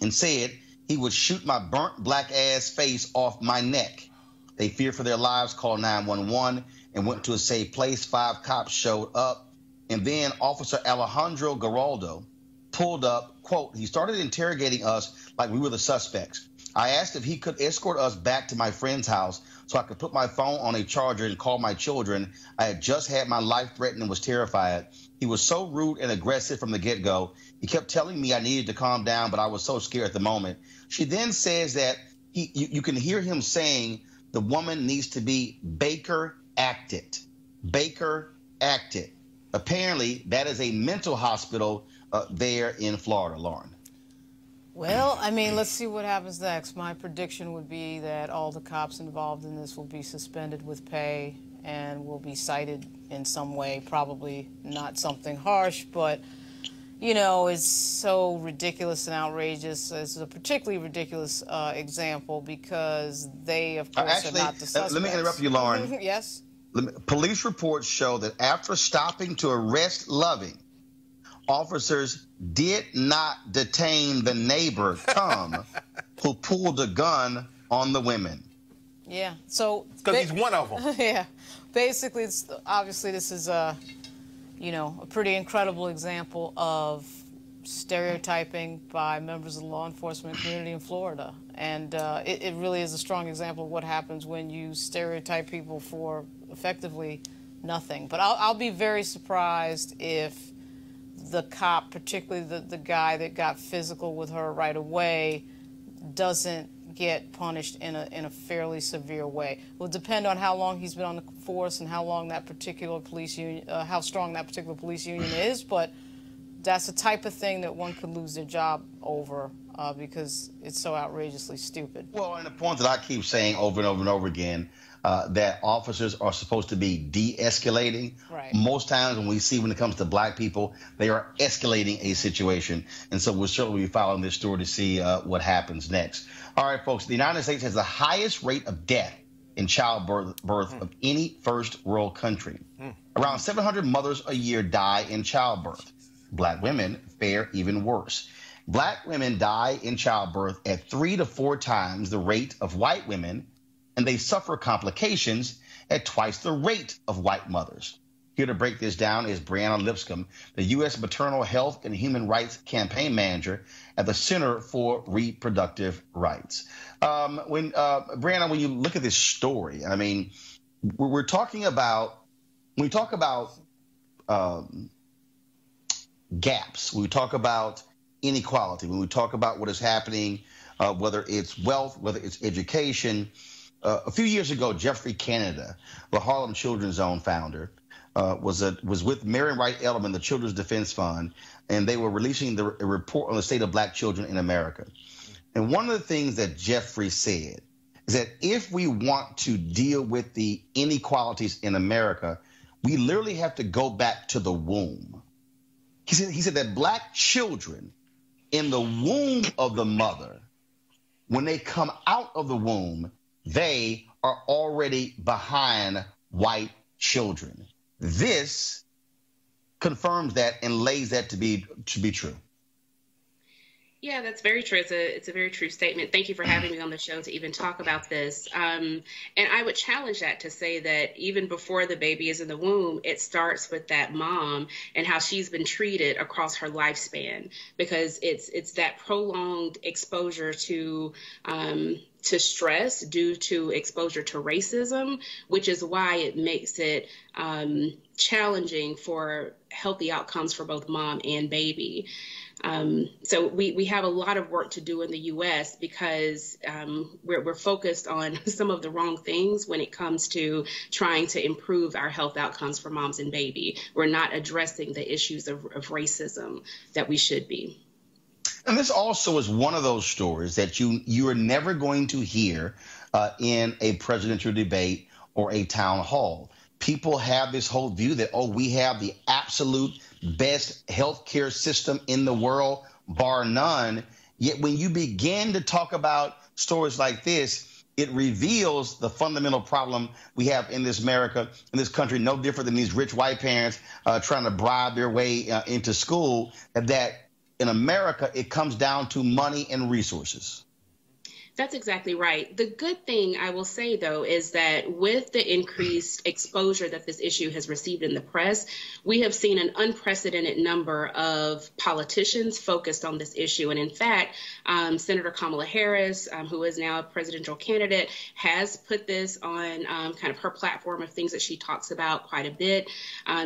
and said he would shoot my burnt black ass face off my neck. They feared for their lives, called 911, and went to a safe place. 5 cops showed up, and then Officer Alejandro Geraldo pulled up. Quote, he started interrogating us like we were the suspects. I asked if he could escort us back to my friend's house so I could put my phone on a charger and call my children. I had just had my life threatened and was terrified. He was so rude and aggressive from the get-go. He kept telling me I needed to calm down, but I was so scared at the moment. She then says that you can hear him saying the woman needs to be Baker acted. Baker acted. Apparently, that is a mental hospital there in Florida, Lauren. Well, I mean, let's see what happens next. My prediction would be that all the cops involved in this will be suspended with pay and will be cited in some way, probably not something harsh, but, you know, it's so ridiculous and outrageous. It's a particularly ridiculous example because they, of course, are not the suspects. Let me interrupt you, Lauren. Yes? Police reports show that after stopping to arrest Loving, officers did not detain the neighbor, Tom, who pulled a gun on the women. Yeah, so... Because he's one of them. Yeah. Basically, obviously, this is a pretty incredible example of stereotyping by members of the law enforcement community in Florida. And it really is a strong example of what happens when you stereotype people for effectively nothing. But I'll be very surprised if the cop, particularly the guy that got physical with her right away, doesn't get punished in a fairly severe way. It will depend on how long he's been on the force and how long that particular police union, how strong that particular police union is. But that's the type of thing that one could lose their job over because it's so outrageously stupid. Well, and the point that I keep saying over and over and over again, that officers are supposed to be de-escalating. Right. Most times when it comes to black people, they are escalating a situation. And so we'll certainly be following this story to see what happens next. All right, folks, the United States has the highest rate of death in childbirth of any first world country. Around 700 mothers a year die in childbirth. Black women fare even worse. Black women die in childbirth at 3 to 4 times the rate of white women, and they suffer complications at twice the rate of white mothers. Here to break this down is Brianna Lipscomb, the U.S. Maternal Health and Human Rights Campaign Manager at the Center for Reproductive Rights. Brianna, when you look at this story, I mean, when we talk about gaps, we talk about inequality, when we talk about what is happening, whether it's wealth, whether it's education. A few years ago, Jeffrey Canada, the Harlem Children's Zone founder, was with Marian Wright Edelman, the Children's Defense Fund, and they were releasing a report on the state of black children in America. And one of the things that Jeffrey said is that if we want to deal with the inequalities in America, we literally have to go back to the womb. He said that black children in the womb of the mother, when they come out of the womb, they are already behind white children. This confirms that and lays that to be true. Yeah, that's very true. It's a very true statement. Thank you for having me on the show to even talk about this. And I would challenge that to say that even before the baby is in the womb, it starts with that mom and how she's been treated across her lifespan, because it's that prolonged exposure to stress due to exposure to racism, which is why it makes it challenging for healthy outcomes for both mom and baby. So we have a lot of work to do in the U.S. because we're focused on some of the wrong things when it comes to trying to improve our health outcomes for moms and baby. We're not addressing the issues of racism that we should be. And this also is one of those stories that you are never going to hear in a presidential debate or a town hall. People have this whole view that, oh, we have the absolute best healthcare system in the world, bar none. Yet when you begin to talk about stories like this, it reveals the fundamental problem we have in this America, in this country, no different than these rich white parents trying to bribe their way into school, that in America, it comes down to money and resources. That's exactly right. The good thing I will say, though, is that with the increased exposure that this issue has received in the press, we have seen an unprecedented number of politicians focused on this issue. And in fact, Senator Kamala Harris, who is now a presidential candidate, has put this on kind of her platform of things that she talks about quite a bit.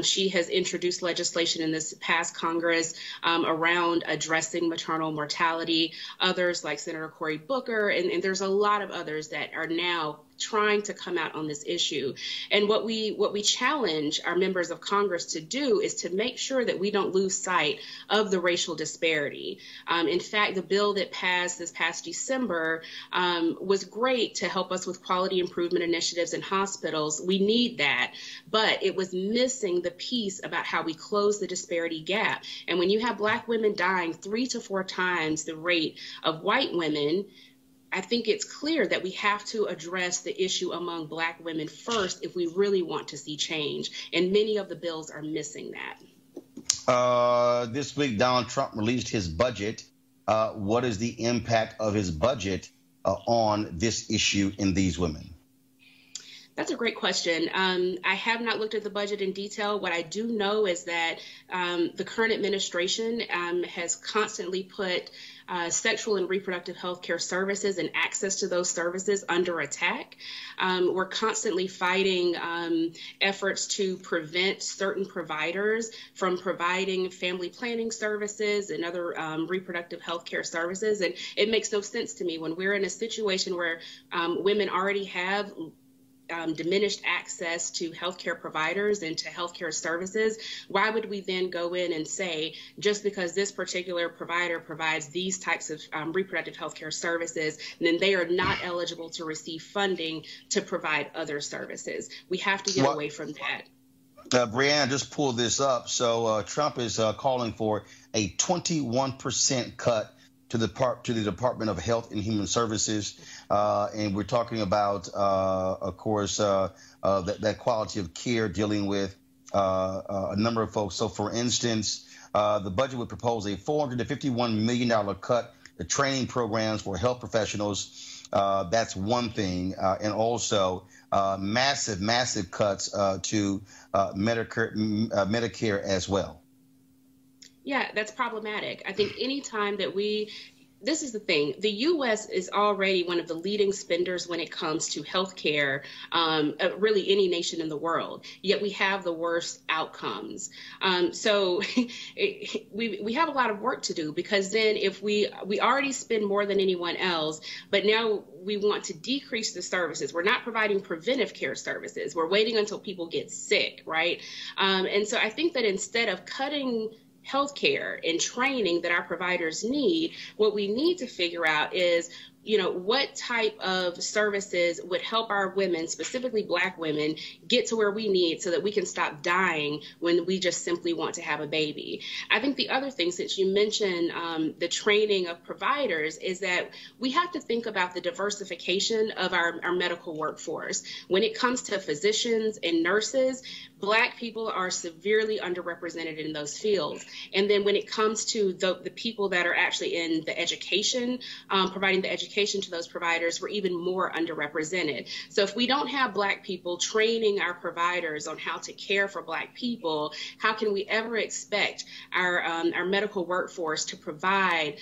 She has introduced legislation in this past Congress around addressing maternal mortality. Others, like Senator Cory Booker, and there's a lot of others that are now trying to come out on this issue. And what we challenge our members of Congress to do is to make sure that we don't lose sight of the racial disparity. In fact, the bill that passed this past December was great to help us with quality improvement initiatives in hospitals. We need that, but it was missing the piece about how we close the disparity gap. And when you have Black women dying 3 to 4 times the rate of white women, I think it's clear that we have to address the issue among Black women first if we really want to see change. And many of the bills are missing that. This week, Donald Trump released his budget. What is the impact of his budget on this issue in these women? That's a great question. I have not looked at the budget in detail. What I do know is that the current administration has constantly put sexual and reproductive health care services and access to those services under attack. We're constantly fighting efforts to prevent certain providers from providing family planning services and other reproductive health care services. And it makes no sense to me when we're in a situation where women already have diminished access to healthcare providers and to healthcare services. Why would we then go in and say, just because this particular provider provides these types of reproductive healthcare services, then they are not eligible to receive funding to provide other services? We have to get away from that. Brianna just pulled this up. So Trump is calling for a 21% cut to the Department of Health and Human Services, and we're talking about, of course, that quality of care dealing with a number of folks. So, for instance, the budget would propose a $451 million cut to training programs for health professionals. That's one thing, and also massive cuts to Medicare as well. Yeah, that's problematic. I think any time that we this is the thing. The U.S. is already one of the leading spenders when it comes to health care, really any nation in the world, yet we have the worst outcomes. So we have a lot of work to do, because then if we already spend more than anyone else, but now we want to decrease the services. We're not providing preventive care services. We're waiting until people get sick, right? And so I think that instead of cutting healthcare and training that our providers need, what we need to figure out is, what type of services would help our women, specifically Black women, get to where we need so that we can stop dying when we just simply want to have a baby. I think the other thing, since you mentioned the training of providers, is that we have to think about the diversification of our medical workforce. When it comes to physicians and nurses, Black people are severely underrepresented in those fields. And then when it comes to the people that are actually in the education, providing the education to those providers, we're even more underrepresented. So if we don't have Black people training our providers on how to care for Black people, how can we ever expect our medical workforce to provide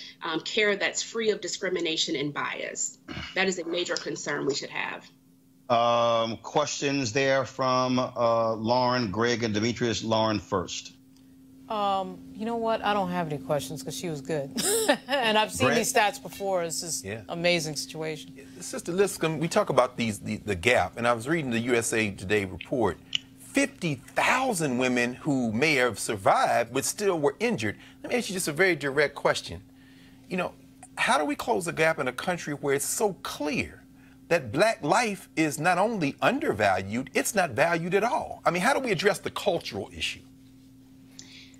care that's free of discrimination and bias? That is a major concern we should have. Questions there from Lauren, Greg, and Demetrius. Lauren first. You know what? I don't have any questions because she was good. And I've seen these stats before. It's just amazing situation. Sister Lipscomb, we talk about the gap, and I was reading the USA Today report. 50,000 women who may have survived but still were injured. Let me ask you just a very direct question. How do we close the gap in a country where it's so clear that Black life is not only undervalued, it's not valued at all? I mean, how do we address the cultural issue?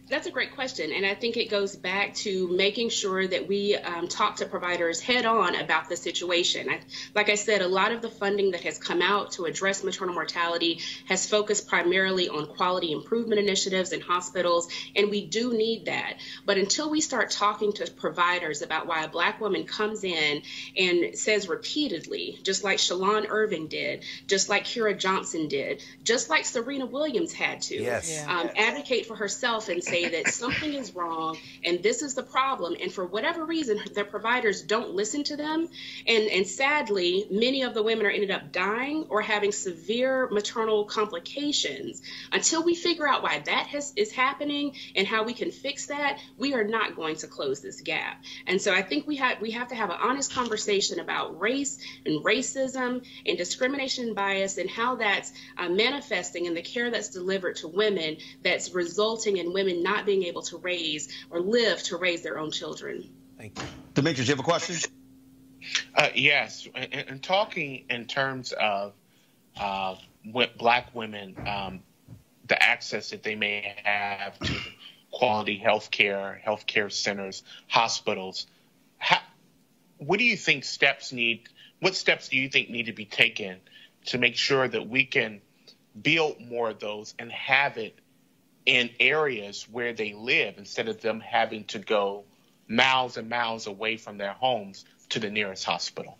That's a great question, and I think it goes back to making sure that we talk to providers head on about the situation. Like I said, a lot of the funding that has come out to address maternal mortality has focused primarily on quality improvement initiatives in hospitals, and we do need that. But until we start talking to providers about why a Black woman comes in and says repeatedly, just like Shalon Irving did, just like Kira Johnson did, just like Serena Williams had to, advocate for herself and say that something is wrong and this is the problem, and for whatever reason their providers don't listen to them, and sadly many of the women are ended up dying or having severe maternal complications. Until we figure out why that is happening and how we can fix that, we are not going to close this gap. And so I think we have to have an honest conversation about race and racism and discrimination and bias, and how that's manifesting in the care that's delivered to women, that's resulting in women not being able to raise or live to raise their own children. Thank you. Demetrius, you have a question? Yes. And talking in terms of Black women, the access that they may have to quality healthcare centers, hospitals, what do you think what steps do you think need to be taken to make sure that we can build more of those and have it in areas where they live, instead of them having to go miles and miles away from their homes to the nearest hospital?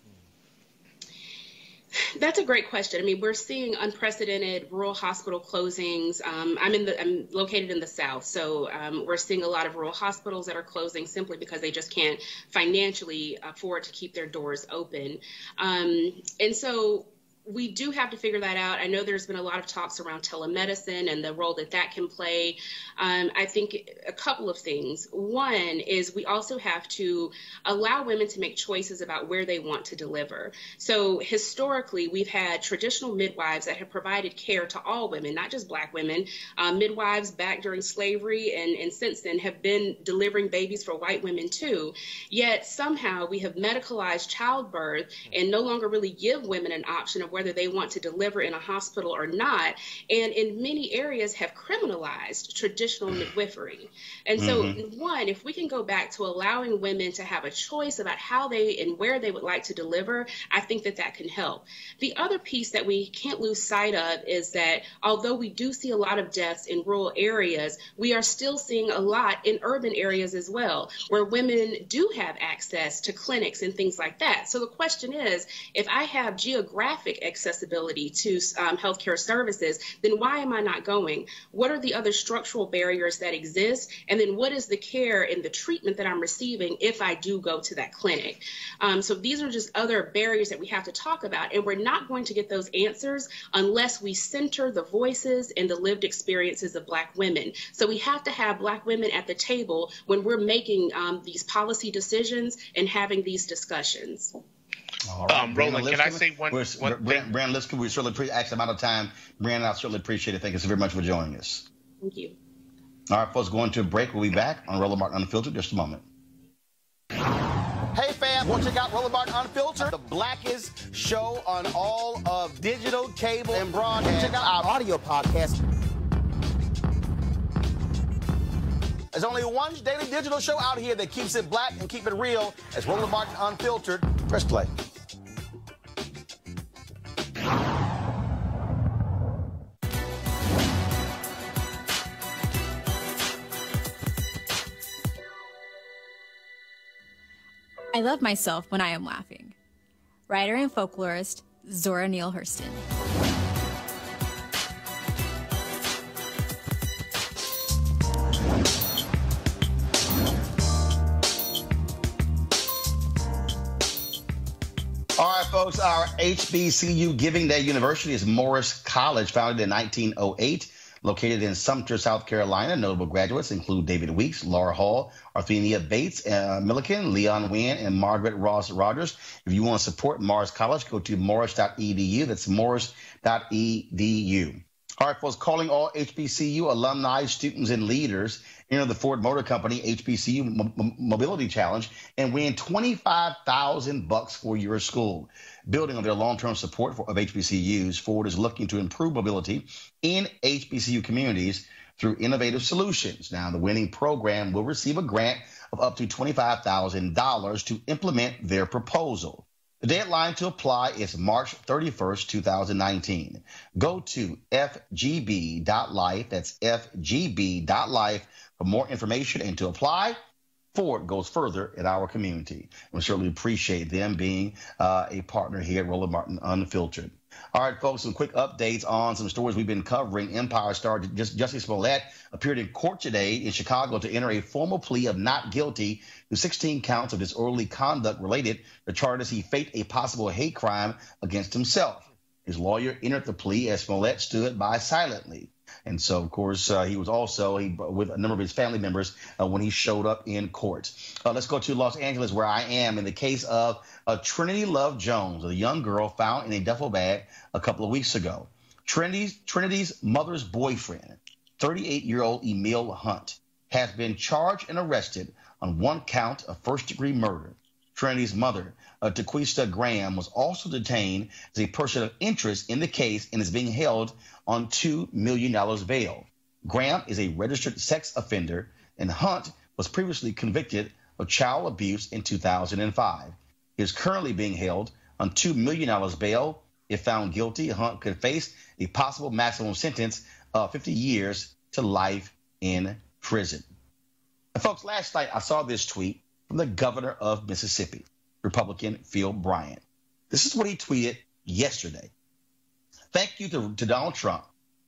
That's a great question. I mean, we're seeing unprecedented rural hospital closings. I'm located in the South, so we're seeing a lot of rural hospitals that are closing simply because they just can't financially afford to keep their doors open. And so we do have to figure that out. I know there's been a lot of talks around telemedicine and the role that can play. I think a couple of things. One is we also have to allow women to make choices about where they want to deliver. So historically, we've had traditional midwives that have provided care to all women, not just Black women. Midwives back during slavery and since then have been delivering babies for white women too. Yet somehow we have medicalized childbirth and no longer really give women an option of whether they want to deliver in a hospital or not, and in many areas have criminalized traditional midwifery. And so, one, if we can go back to allowing women to have a choice about how they and where they would like to deliver, I think that can help. The other piece that we can't lose sight of is that although we do see a lot of deaths in rural areas, we are still seeing a lot in urban areas as well, where women do have access to clinics and things like that. So the question is, if I have geographic basic accessibility to healthcare services, then why am I not going? What are the other structural barriers that exist? And then what is the care and the treatment that I'm receiving if I do go to that clinic? So these are just other barriers that we have to talk about, and we're not going to get those answers unless we center the voices and the lived experiences of Black women. So we have to have Black women at the table when we're making these policy decisions and having these discussions. All right. Roland, can I say one thing? Brandon Liska, we certainly appreciate the amount of time. Brandon, I certainly appreciate it. Thank you so very much for joining us. Thank you. All right, folks, going to a break. We'll be back on Roland Martin Unfiltered in just a moment. Hey, fam, want to check out Roland Martin Unfiltered, the blackest show on all of digital, cable, and broadcast. Check out our audio podcast. There's only one daily digital show out here that keeps it black and keep it real. It's Roland Martin Unfiltered. Press play. I love myself when I am laughing. Writer and folklorist Zora Neale Hurston. All right, folks, our HBCU Giving Day University is Morris College, founded in 1908, located in Sumter, South Carolina. Notable graduates include David Weeks, Laura Hall, Arthenia Bates, Milliken, Leon Wynn, and Margaret Ross Rogers. If you want to support Morris College, go to morris.edu. That's morris.edu. All right, folks, calling all HBCU alumni, students, and leaders. Enter the Ford Motor Company HBCU Mobility Challenge and win $25,000 for your school. Building on their long-term support of HBCUs, Ford is looking to improve mobility in HBCU communities through innovative solutions. Now, the winning program will receive a grant of up to $25,000 to implement their proposal. The deadline to apply is March 31st, 2019. Go to FGB.Life, that's FGB.Life, for more information and to apply. Ford goes further in our community. We certainly appreciate them being a partner here at Roland Martin Unfiltered. All right, folks, some quick updates on some stories we've been covering. Empire star Jussie Smollett appeared in court today in Chicago to enter a formal plea of not guilty to 16 counts of disorderly conduct related to charges he faked a possible hate crime against himself. His lawyer entered the plea as Smollett stood by silently. And so, of course, he was also with a number of his family members when he showed up in court. Let's go to Los Angeles, where I am, in the case of Trinity Love Jones, a young girl found in a duffel bag a couple of weeks ago. Trinity's mother's boyfriend, 38-year-old Emil Hunt, has been charged and arrested on one count of first-degree murder. Trinity's mother, Tequista Graham, was also detained as a person of interest in the case and is being held on $2 million bail. Graham is a registered sex offender, and Hunt was previously convicted of child abuse in 2005. He is currently being held on $2 million bail. If found guilty, Hunt could face a possible maximum sentence of 50 years to life in prison. And folks, last night I saw this tweet from the governor of Mississippi, Republican Phil Bryant. This is what he tweeted yesterday. Thank you to Donald Trump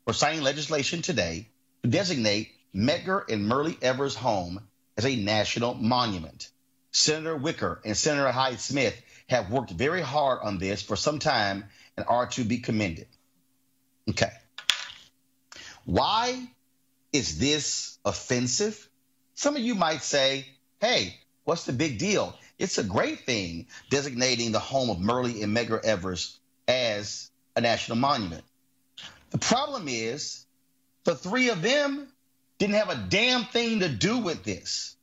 for signing legislation today to designate Medgar and Murray Evers' home as a national monument. Senator Wicker and Senator Hyde-Smith have worked very hard on this for some time and are to be commended. Okay. Why is this offensive? Some of you might say, hey, what's the big deal? It's a great thing designating the home of Murray and Medgar Evers as a national monument. The problem is the three of them didn't have a damn thing to do with this.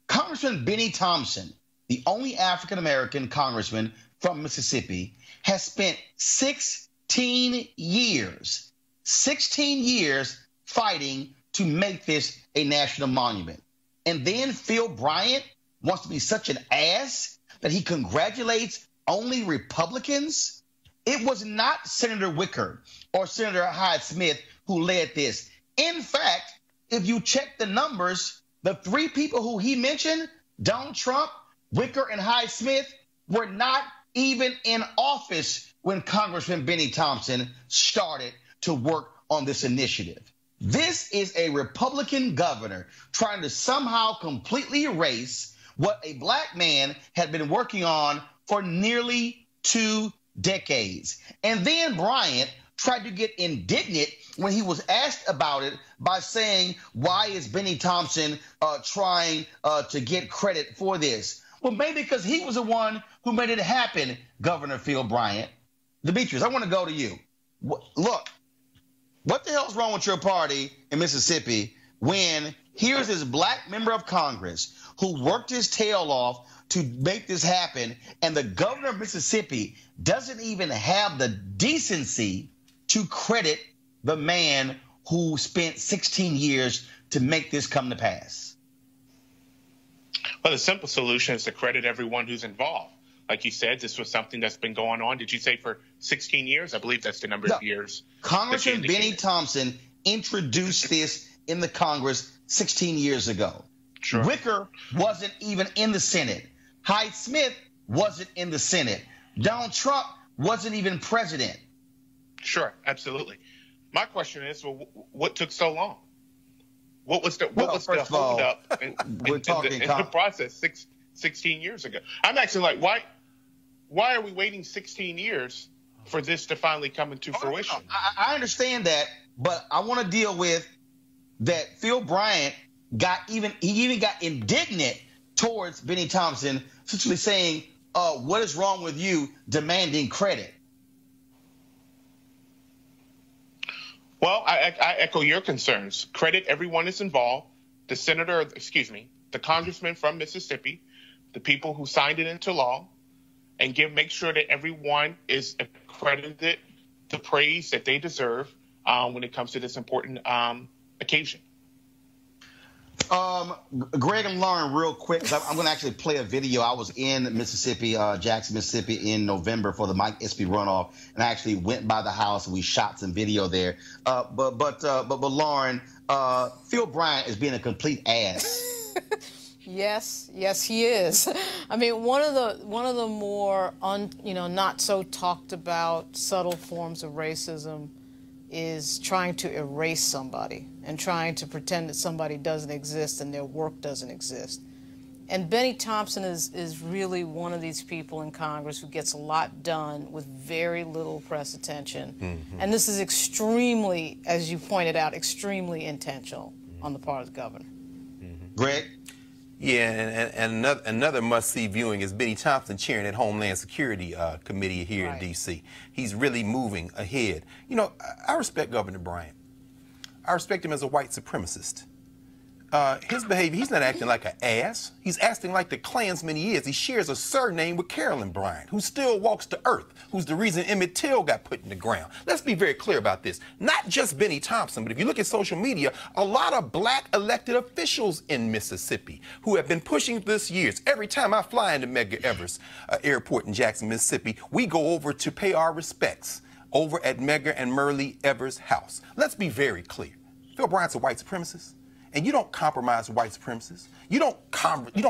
Congressman Benny Thompson, the only African-American congressman from Mississippi, has spent 16 years fighting to make this a national monument. And then Phil Bryant wants to be such an ass that he congratulates only Republicans? It was not Senator Wicker or Senator Hyde-Smith who led this. In fact, if you check the numbers, the three people who he mentioned, Donald Trump, Wicker, and Hyde-Smith, were not even in office when Congressman Benny Thompson started to work on this initiative. This is a Republican governor trying to somehow completely erase what a black man had been working on for nearly 2 decades. And then Bryant tried to get indignant when he was asked about it by saying, why is Benny Thompson trying to get credit for this? Well, maybe because he was the one who made it happen, Governor Phil Bryant. Demetrius, I want to go to you. Look, what the hell's wrong with your party in Mississippi when here's this black member of Congress who worked his tail off to make this happen, and the governor of Mississippi doesn't even have the decency to credit the man who spent 16 years to make this come to pass? Well, the simple solution is to credit everyone who's involved. Like you said, this was something that's been going on. Did you say for 16 years? I believe that's the number of years. Congressman Benny Thompson introduced this in the Congress 16 years ago. Sure. Wicker wasn't even in the Senate. Hyde Smith wasn't in the Senate. Donald Trump wasn't even president. Sure, absolutely. My question is, well, what took so long? What was the hold up in the process 16 years ago? I'm actually like, why are we waiting 16 years for this to finally come into fruition? I understand that, but I want to deal with that Phil Bryant got indignant towards Benny Thompson, essentially saying, what is wrong with you demanding credit? Well, I echo your concerns. Credit everyone that's involved, the congressman from Mississippi, the people who signed it into law, and make sure that everyone is accredited the praise that they deserve when it comes to this important occasion. Greg and Lauren, real quick, I'm going to actually play a video. I was in Mississippi, Jackson, Mississippi in November for the Mike Espy runoff, and I actually went by the house and we shot some video there. But Lauren, Phil Bryant is being a complete ass. Yes, he is. I mean, one of the more not so talked about subtle forms of racism is trying to erase somebody and trying to pretend that somebody doesn't exist and their work doesn't exist. And Benny Thompson is really one of these people in Congress who gets a lot done with very little press attention. Mm-hmm. And this is extremely, as you pointed out, extremely intentional on the part of the governor. Mm-hmm. Greg? Yeah, and another must-see viewing is Benny Thompson chairing that Homeland Security Committee here in D.C. He's really moving ahead. You know, I respect Governor Bryant. I respect him as a white supremacist. His behavior, he's not acting like an ass. He's acting like the Klansman he is. He shares a surname with Carolyn Bryant, who still walks the earth, who's the reason Emmett Till got put in the ground. Let's be very clear about this. Not just Benny Thompson, but if you look at social media, a lot of black elected officials in Mississippi who have been pushing this years. Every time I fly into Medgar Evers Airport in Jackson, Mississippi, we go over to pay our respects over at Medgar and Merle Evers' house. Let's be very clear. Phil Bryant's a white supremacist. And you don't compromise white supremacists. You don't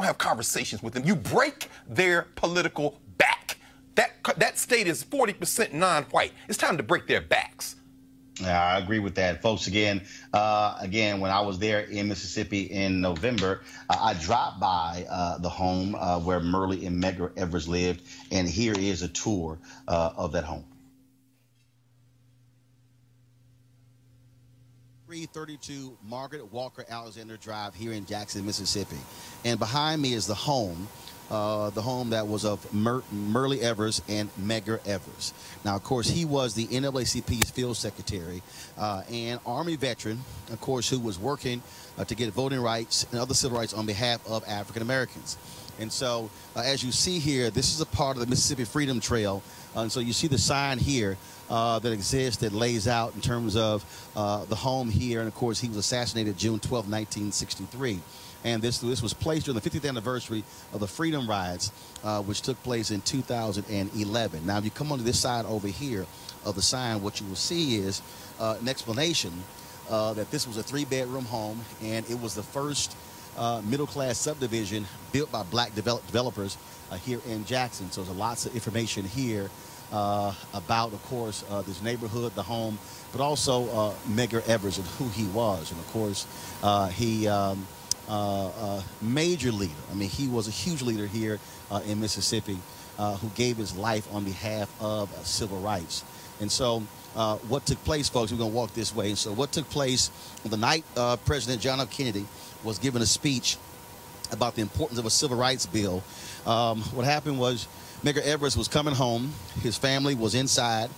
have conversations with them. You break their political back. That state is 40% non-white. It's time to break their backs. Yeah, I agree with that, folks. Again, when I was there in Mississippi in November, I dropped by the home where Merle and Medgar Evers lived, and here is a tour of that home. 332 Margaret Walker Alexander Drive here in Jackson, Mississippi. And behind me is the home that was of Merle Evers and Medgar Evers. Now, of course, he was the NAACP's field secretary and Army veteran, of course, who was working to get voting rights and other civil rights on behalf of African Americans. And so, as you see here, this is a part of the Mississippi Freedom Trail. And so you see the sign here that exists that lays out in terms of the home here. And, of course, he was assassinated June 12, 1963. And this was placed during the 50th anniversary of the Freedom Rides, which took place in 2011. Now, if you come onto this side over here of the sign, what you will see is an explanation that this was a 3-bedroom home, and it was the first middle-class subdivision built by black developers here in Jackson. So there's lots of information here about, of course, this neighborhood, the home, but also Medgar Evers and who he was. And, of course, he major leader. I mean, he was a huge leader here in Mississippi who gave his life on behalf of civil rights. And so what took place, folks, we're going to walk this way. And so what took place on the night President John F. Kennedy was giving a speech about the importance of a civil rights bill, what happened was Medgar Evers was coming home. His family was inside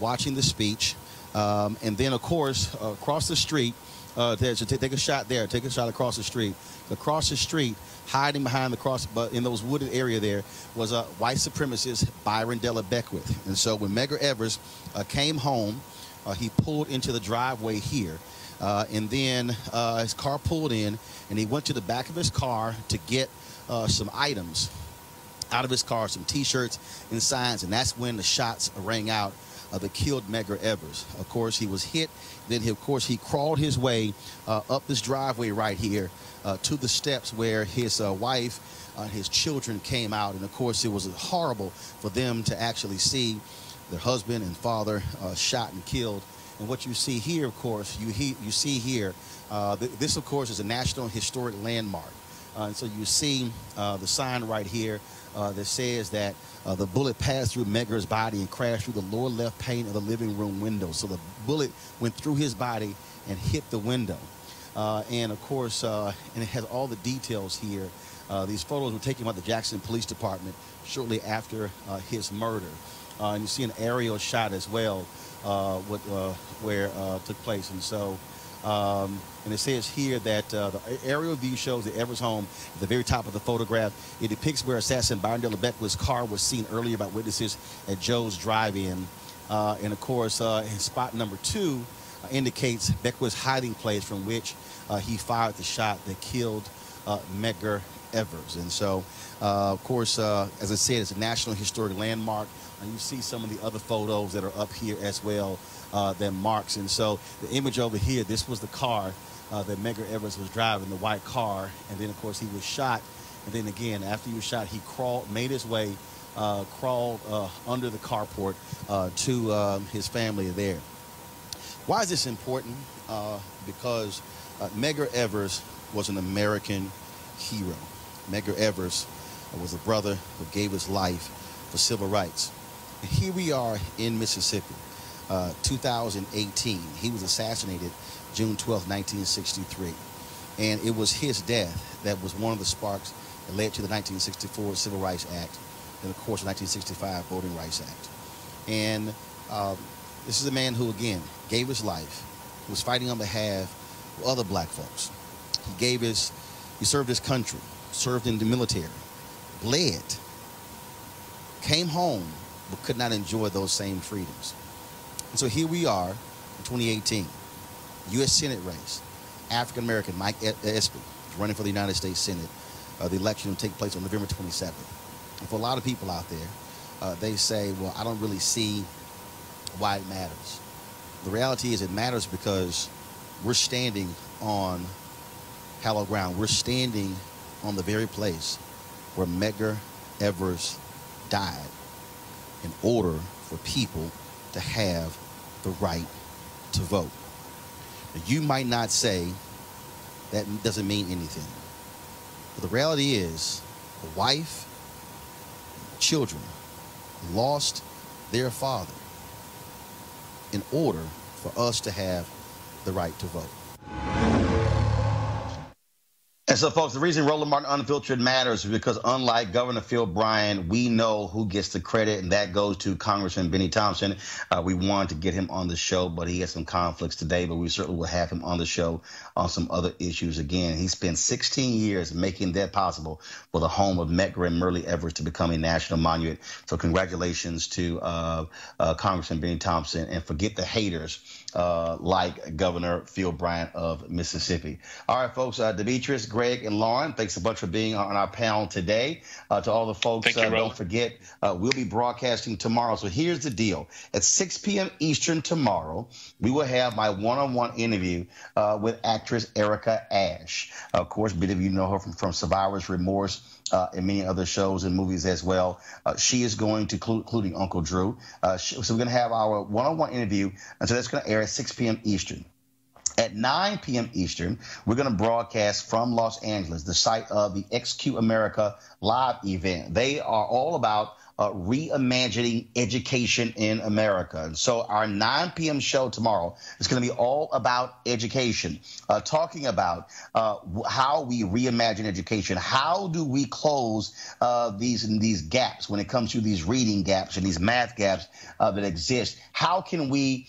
watching the speech. And then, of course, across the street, take a shot there, take a shot across the street. Across the street, hiding behind the cross, but in those wooded area there, was a white supremacist, Byron Della Beckwith. And so when Medgar Evers came home, he pulled into the driveway here. And then his car pulled in, and he went to the back of his car to get some items out of his car, some T-shirts and signs, and that's when the shots rang out that killed Medgar Evers. Of course, he was hit. Then, of course, he crawled his way up this driveway right here to the steps where his wife and his children came out. And, of course, it was horrible for them to actually see their husband and father shot and killed. And what you see here, of course, you see here, this, of course, is a National Historic Landmark. And so you see the sign right here that says that the bullet passed through Medgar's body and crashed through the lower left pane of the living room window. So the bullet went through his body and hit the window. And, of course, and it has all the details here. These photos were taken by the Jackson Police Department shortly after his murder. And you see an aerial shot as well where it took place. And so, and it says here that the aerial view shows the Evers home at the very top of the photograph. It depicts where assassin Byron Della Beckwith's car was seen earlier by witnesses at Joe's Drive-In. And, of course, in spot number 2 indicates Beckwith's hiding place from which he fired the shot that killed Medgar Evers. And so, of course, as I said, it's a National Historic Landmark. And you see some of the other photos that are up here as well that marks. And so the image over here, this was the car that Medgar Evers was driving, the white car. And then, of course, he was shot. And then again, after he was shot, he made his way, crawled under the carport to his family there. Why is this important? Because Medgar Evers was an American hero. Medgar Evers was a brother who gave his life for civil rights. And here we are in Mississippi, 2018. He was assassinated June 12, 1963. And it was his death that was one of the sparks that led to the 1964 Civil Rights Act and, of course, the 1965 Voting Rights Act. And this is a man who, again, gave his life. He was fighting on behalf of other black folks. He served his country, served in the military, bled, came home, but could not enjoy those same freedoms. And so here we are in 2018, U.S. Senate race. African-American Mike Espy is running for the United States Senate. The election will take place on November 27th. And for a lot of people out there, they say, well, I don't really see why it matters. The reality is it matters because we're standing on hallowed ground. We're standing on the very place where Medgar Evers died in order for people to have the right to vote. Now, you might not say that doesn't mean anything, but the reality is the wife, children lost their father in order for us to have the right to vote. And so, folks, the reason Roland Martin Unfiltered matters is because, unlike Governor Phil Bryant, we know who gets the credit, and that goes to Congressman Benny Thompson. We wanted to get him on the show, but he has some conflicts today, but we certainly will have him on the show on some other issues again. He spent 16 years making that possible for the home of Medgar and Myrlie Evers to become a national monument. So congratulations to Congressman Benny Thompson, and forget the haters like Governor Phil Bryant of Mississippi. All right, folks, Demetrius, Greg and Lauren, thanks a bunch for being on our panel today. To all the folks, don't forget, we'll be broadcasting tomorrow. So here's the deal. At 6 p.m. Eastern tomorrow, we will have my one-on-one interview with actress Erica Ashe. Of course, many of you know her from Survivor's Remorse and many other shows and movies as well. She is going to, including Uncle Drew. So we're going to have our one-on-one interview, and so that's going to air at 6 p.m. Eastern. At 9 p.m. Eastern, we're going to broadcast from Los Angeles, the site of the XQ America live event. They are all about reimagining education in America. And so our 9 p.m. show tomorrow is going to be all about education, talking about how we reimagine education. How do we close these gaps when it comes to these reading gaps and these math gaps that exist? How can we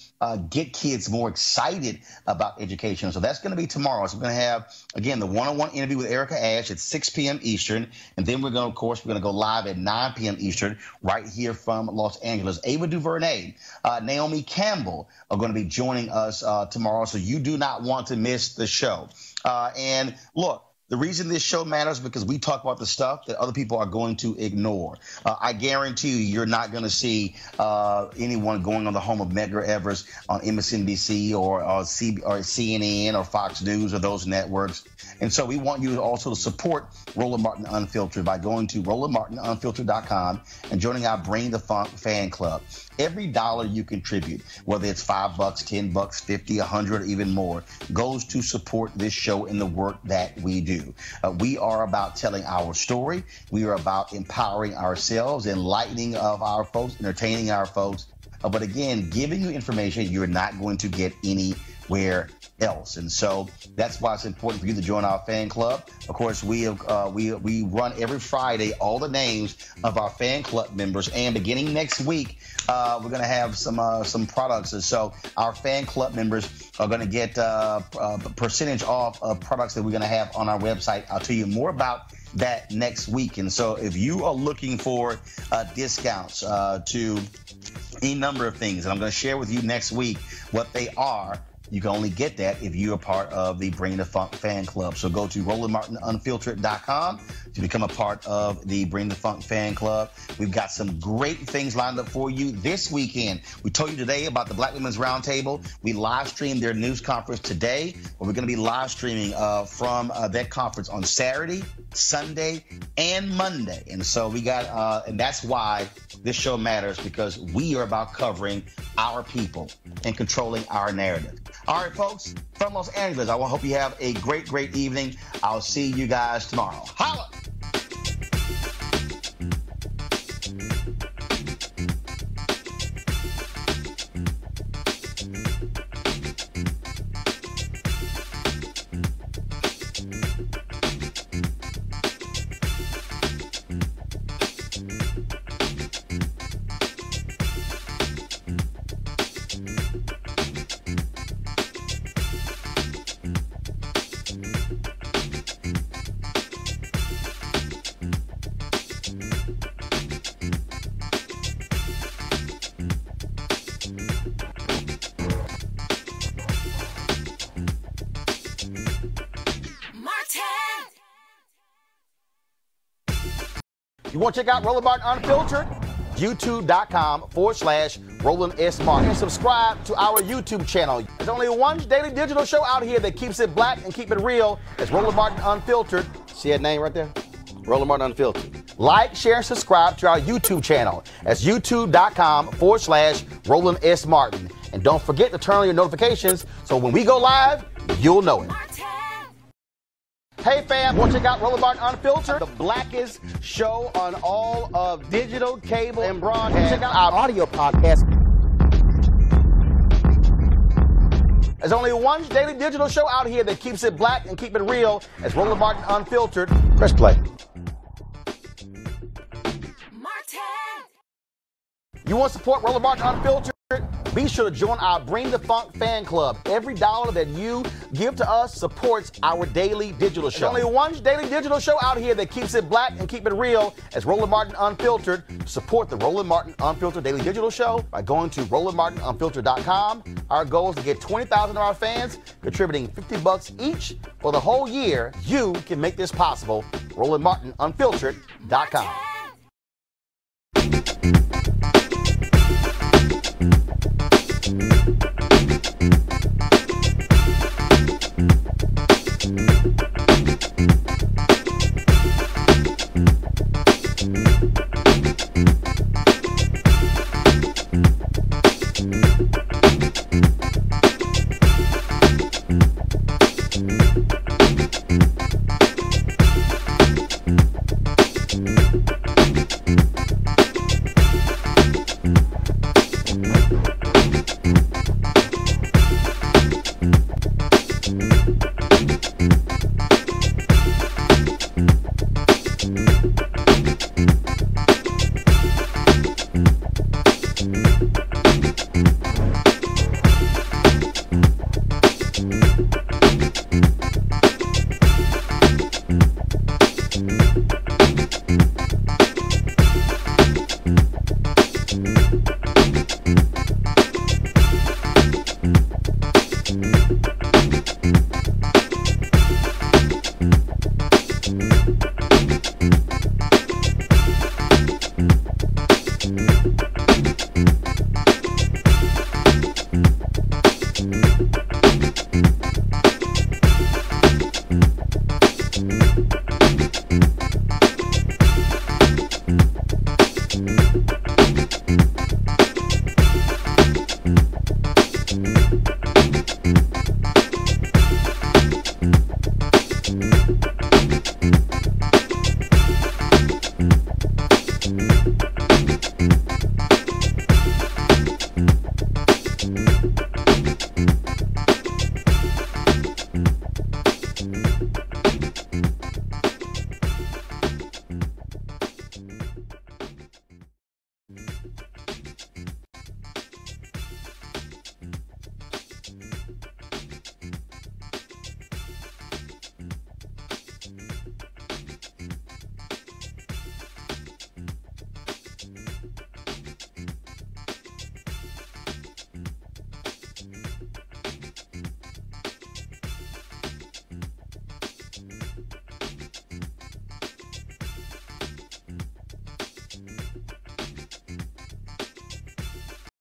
get kids more excited about education? So that's going to be tomorrow. So we're going to have, again, the one-on-one interview with Erica Ashe at 6 p.m. Eastern. And then we're going to go live at 9 p.m. Eastern right here from Los Angeles. Ava DuVernay, Naomi Campbell are going to be joining us tomorrow. So you do not want to miss the show. And look, the reason this show matters is because we talk about the stuff that other people are going to ignore. I guarantee you're not going to see anyone going on the home of Medgar Evers on MSNBC or CNN or Fox News or those networks. And so we want you also to support Roland Martin Unfiltered by going to RolandMartinUnfiltered.com and joining our Bring the Funk fan club. Every dollar you contribute, whether it's $5, $10, $50, $100, or even more, goes to support this show and the work that we do. We are about telling our story. We are about empowering ourselves, enlightening of our folks, entertaining our folks. But again, giving you information you're not going to get anywhere else. And so that's why it's important for you to join our fan club. Of course, we run every Friday all the names of our fan club members, and beginning next week, we're going to have some products. And so our fan club members are going to get a percentage off of products that we're going to have on our website. I'll tell you more about that next week. And so if you are looking for discounts to any number of things, and I'm going to share with you next week what they are, you can only get that if you are part of the Bring the Funk fan club. So go to RolandMartinUnfiltered.com to become a part of the Bring the Funk fan club. We've got some great things lined up for you this weekend. We told you today about the Black Women's Roundtable. We live streamed their news conference today, but we're going to be live streaming from that conference on Saturday, Sunday, and Monday. And so we got, and that's why this show matters, because we are about covering our people and controlling our narrative. All right, folks, from Los Angeles, I hope you have a great, great evening. I'll see you guys tomorrow. Holla! You want to check out Roland Martin Unfiltered? YouTube.com/Roland S. Martin. And subscribe to our YouTube channel. There's only one daily digital show out here that keeps it black and keep it real. It's Roland Martin Unfiltered. See that name right there? Roland Martin Unfiltered. Like, share, and subscribe to our YouTube channel. That's YouTube.com/Roland S. Martin. And don't forget to turn on your notifications so when we go live, you'll know it. Hey fam, want to check out Roland Martin Unfiltered, the blackest show on all of digital, cable, and broadcast. Check out our audio podcast. There's only one daily digital show out here that keeps it black and keep it real. It's Roland Martin Unfiltered. Press play. You want to support Roland Martin Unfiltered? Be sure to join our Bring the Funk fan club. Every dollar that you give to us supports our daily digital show. There's only one daily digital show out here that keeps it black and keep it real. It's Roland Martin Unfiltered. Support the Roland Martin Unfiltered daily digital show by going to RolandMartinUnfiltered.com. Our goal is to get 20,000 of our fans contributing $50 each for the whole year. You can make this possible. RolandMartinUnfiltered.com.